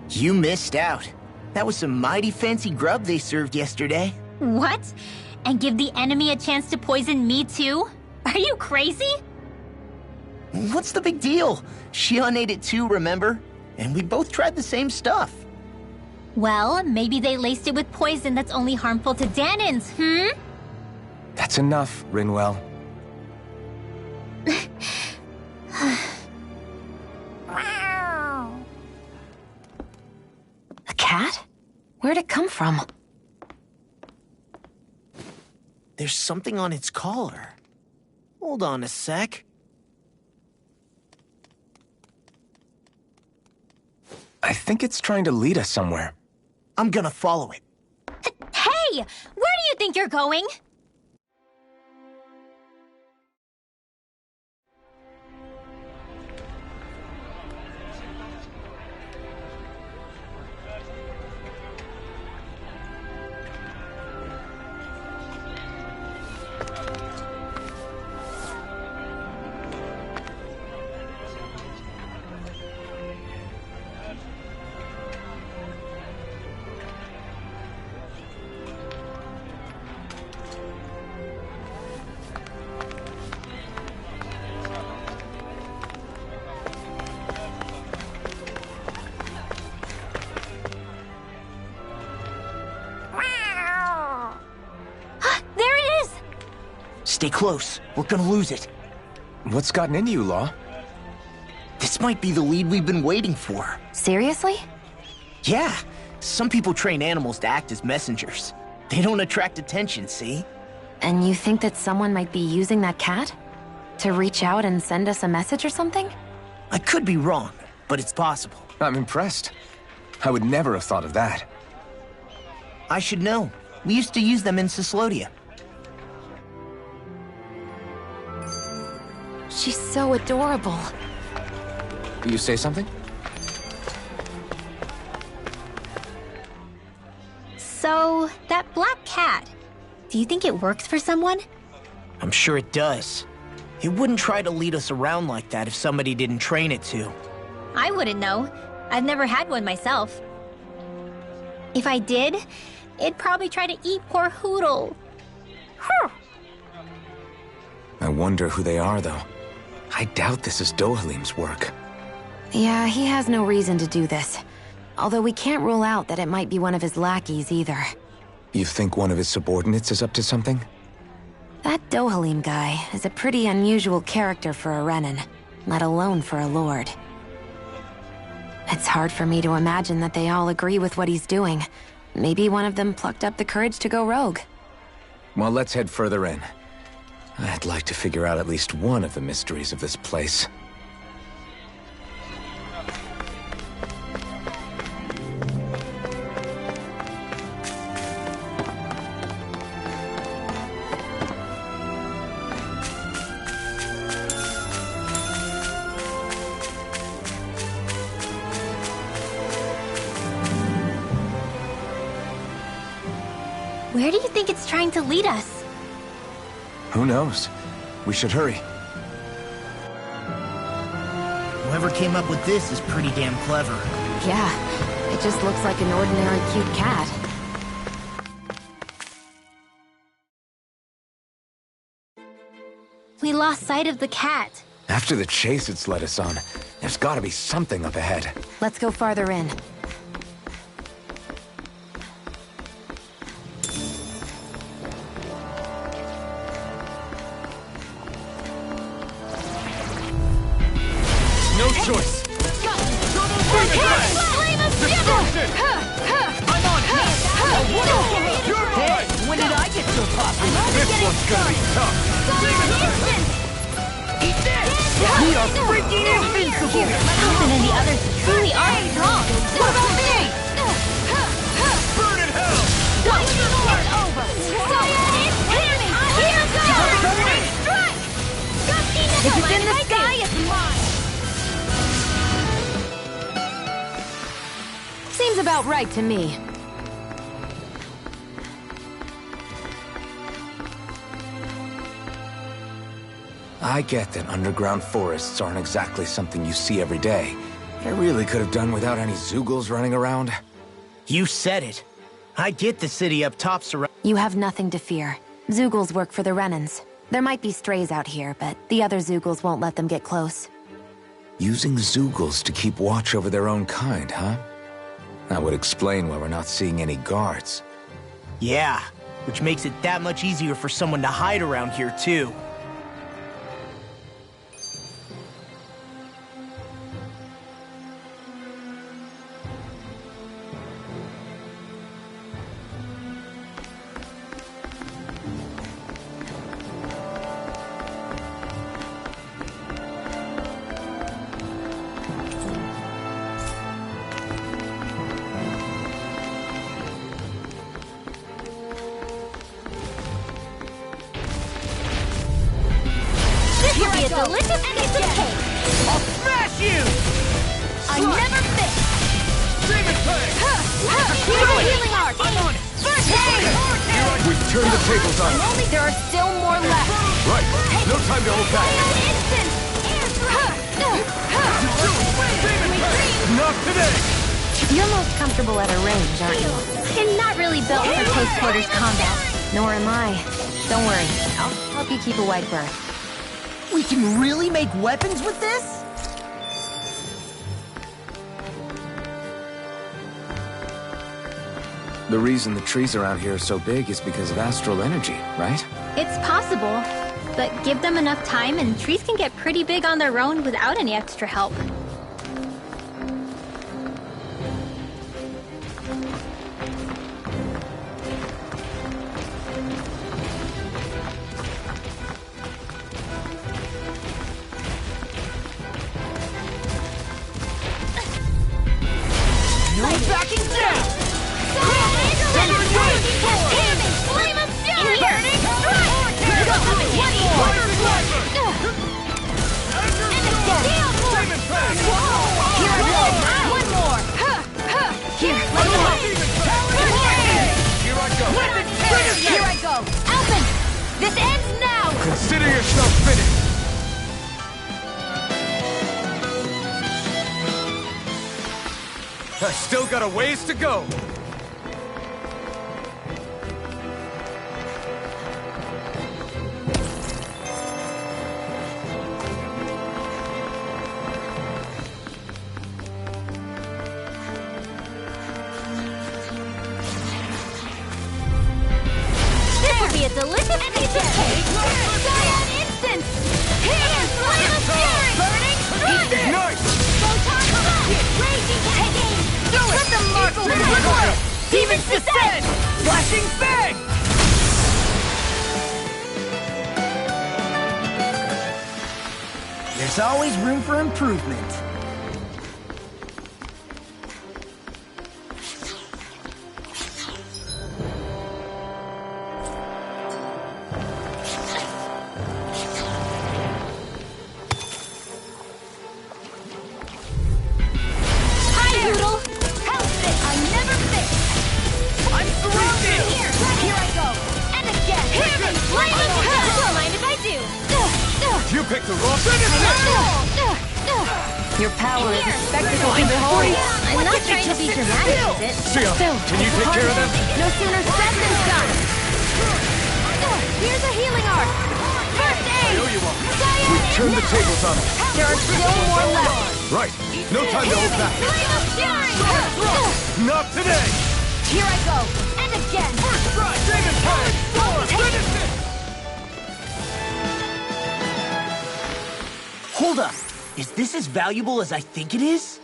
You missed out. That was some mighty fancy grub they served yesterday. What? And give the enemy a chance to poison me too? Are you crazy? What's the big deal? Shion ate it too, remember? And we both tried the same stuff. Well, maybe they laced it with poison that's only harmful to Danins, hmm? That's enough, Rinwell. A cat? Where'd it come from? There's something on its collar. Hold on a sec. I think it's trying to lead us somewhere. I'm gonna follow it. Hey! Where do you think you're going? Stay close. We're gonna lose it. What's gotten into you, Law? This might be the lead we've been waiting for. Seriously? Yeah. Some people train animals to act as messengers. They don't attract attention, see? And you think that someone might be using that cat? To reach out and send us a message or something? I could be wrong, but it's possible. I'm impressed. I would never have thought of that. I should know. We used to use them in Cyslodia. She's so adorable. You say something? So, that black cat, do you think it works for someone? I'm sure it does. It wouldn't try to lead us around like that if somebody didn't train it to. I wouldn't know. I've never had one myself. If I did, it'd probably try to eat poor Hootle. I wonder who they are, though. I doubt this is Dohalim's work. Yeah, he has no reason to do this. Although we can't rule out that it might be one of his lackeys either. You think one of his subordinates is up to something? That Dohalim guy is a pretty unusual character for a Renan, let alone for a lord. It's hard for me to imagine that they all agree with what he's doing. Maybe one of them plucked up the courage to go rogue. Well, let's head further in. I'd like to figure out at least one of the mysteries of this place. Where do you think it's trying to lead us? Who knows? We should hurry. Whoever came up with this is pretty damn clever. Yeah, it just looks like an ordinary cute cat. We lost sight of the cat. After the chase it's led us on, there's gotta be something up ahead. Let's go farther in. No choice. Hey, when did I get so popular? This one's gonna be tough. Eat this! We are freaking invincible! Ethan and the others truly are strong. What about me? Burn in hell! Start over! Hear me! Here goes! Strike! If it's in the sky, it's mine! Seems about right to me. I get that underground forests aren't exactly something you see every day. I really could have done without any Zeugles running around. You said it. I get the city up top surrounded. You have nothing to fear. Zeugles work for the Renans. There might be strays out here, but the other Zeugles won't let them get close. Using Zeugles to keep watch over their own kind, huh? That would explain why we're not seeing any guards. Yeah, which makes it that much easier for someone to hide around here, too. This will be a delicious piece of cake! I'll smash you! I never miss! Demon Plague! Healing art! I'm on it! First aid! We've turned the tables on. Only there are still more left! Right, no time to hold back. Instant! Not today! You're most comfortable at a range, aren't you? I'm not really built for close quarters combat. Nor am I. Don't worry, I'll help you keep a white berth. We can really make weapons with this? The reason the trees around here are so big is because of astral energy, right? It's possible, but give them enough time and trees can get pretty big on their own without any extra help. No backing down! Flame of fury! Burning strike! I still got a ways to go. This will be a delicious piece of cake! Cyan Instant! Here's Flame of Fury! Burning Strike! Ignite! Photon Rocket! Raging Taking! Let them mark the Quick! Demon's Descent! Flashing Fang! There's always room for improvement. Hi, Doodle! Hell fit! I never fit! I'm surrounded! Here I go! And again! Hear me! Flame of Fury! Don't mind if I do! You picked the wrong Your power is a spectacle to behold. I'm not trying to be dramatic, is it? Sia, can you take care of them? No sooner said than done. Here's a healing arc! First aid! We turned the tables on them. There are still more left. Right. No time to hold back. Flame of Fury! Not today! Here I go! And again! First strike! Demon Tide! Finish it! Hold up! Is this as valuable as I think it is?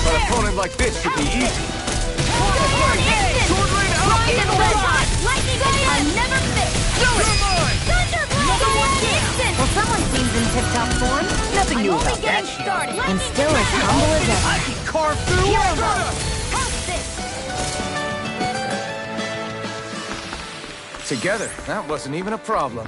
An opponent like this should be easy. I never fit! Well, someone seems in tip-top form. Nothing new Only about that getting shit. started! And still as humble as ever. I can carve through Here I armor! go! How's this? Together, that wasn't even a problem.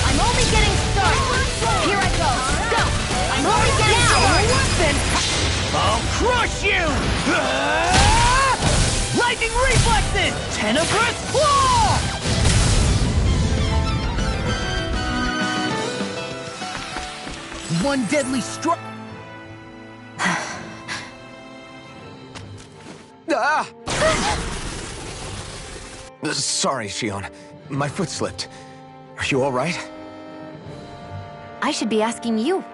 I'm only getting started! Here I go! Go! I'm only getting started! I'll crush you! Lightning reflexes! Tenebrous claw! One deadly strike. Ah! Sorry, Shion. My foot slipped. Are you all right? I should be asking you.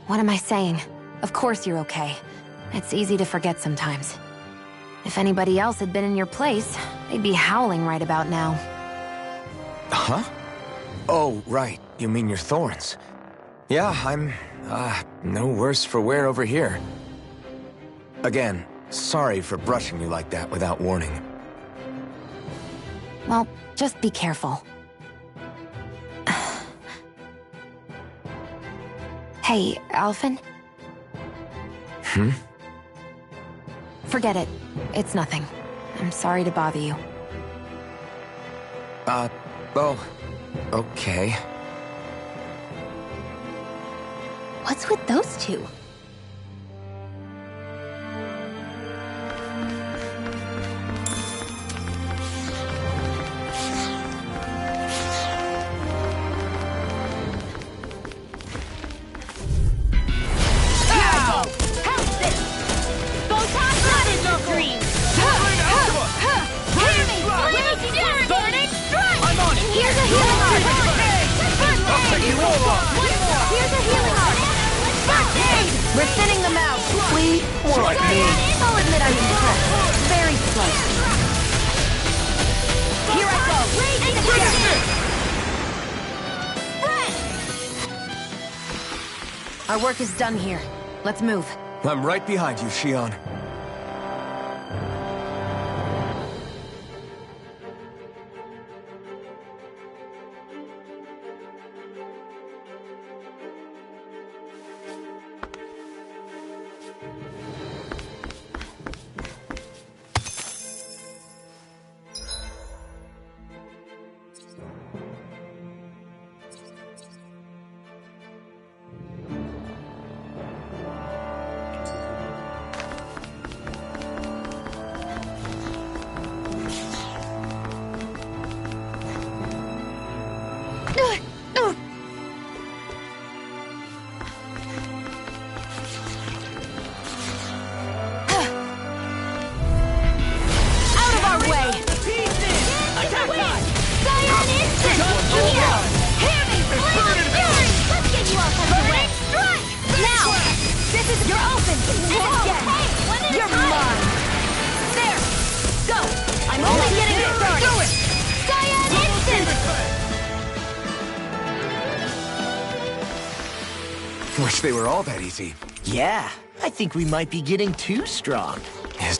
What am I saying? Of course you're okay. It's easy to forget sometimes. If anybody else had been in your place, they'd be howling right about now. Huh? Oh, right. You mean your thorns. Yeah, I'm, no worse for wear over here. Again, sorry for brushing you like that without warning. Well, just be careful. Hey, Alphen? Hmm? Forget it. It's nothing. I'm sorry to bother you. Oh, okay. What's with those two? Thinning them out. Flee, more like me. I'll admit I'm impressed. Very slight. Here I go. Our work is done here. Let's move. I'm right behind you, Shion. Wish they were all that easy. Yeah, I think we might be getting too strong. Yes.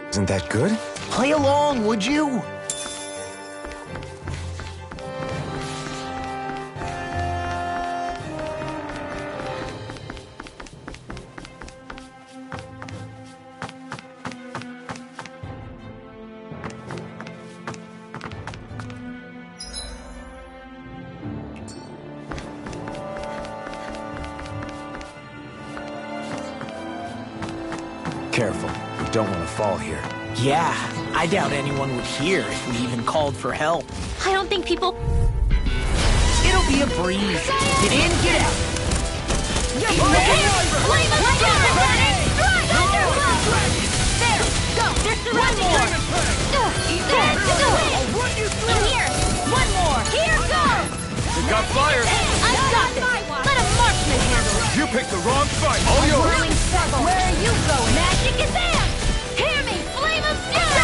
Isn't that good? Play along, would you? Careful. We don't want to fall here. Yeah, I doubt anyone would hear if we even called for help. I don't think people... It'll be a breeze. Get in, get out. There, go! They're surrounding us! There, go! In here! One more! Here goes! We got fire! I've got this! Let a marksman handle it! You picked the wrong fight! All yours! Where are you going? Magic is in! Hear me! Flame of fury!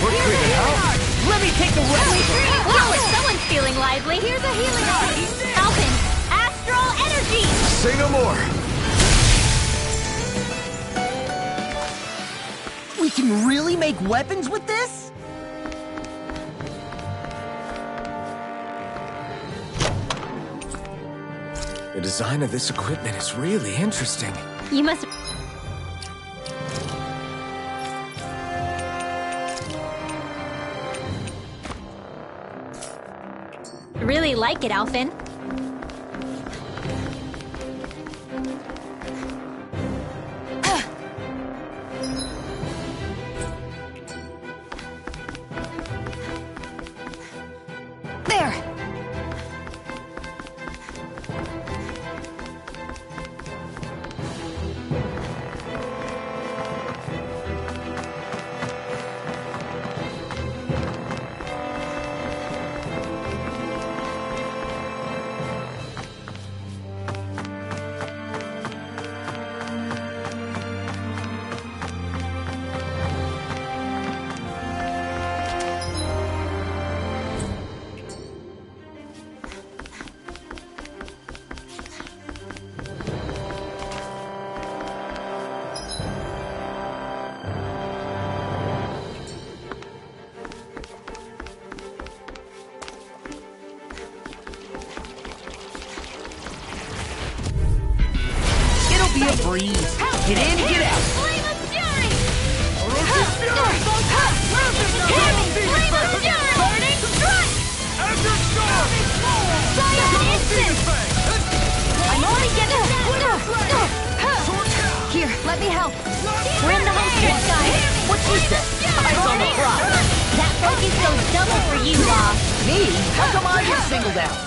We're cleaning out! Let me take the rest. Wow, someone's feeling lively. Here's a healing art! Alpin, astral energy! Say no more! We can really make weapons with this? The design of this equipment is really interesting. You must... really like it, Alpin. There! Be a breeze. Get in, get out. Flame of fury! Flame of fury! Burning strike! Cyan instant! I'm only getting Here, let me help. We're in the home stretch, guys. What she said? Eyes on the prize. That focus goes double for you, Law. Me? How come I get singled out?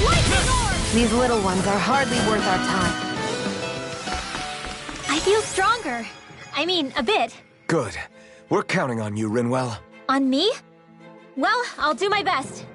lightning orb! These little ones are hardly worth our time. I feel stronger. I mean, a bit. Good. We're counting on you, Rinwell. On me? Well, I'll do my best.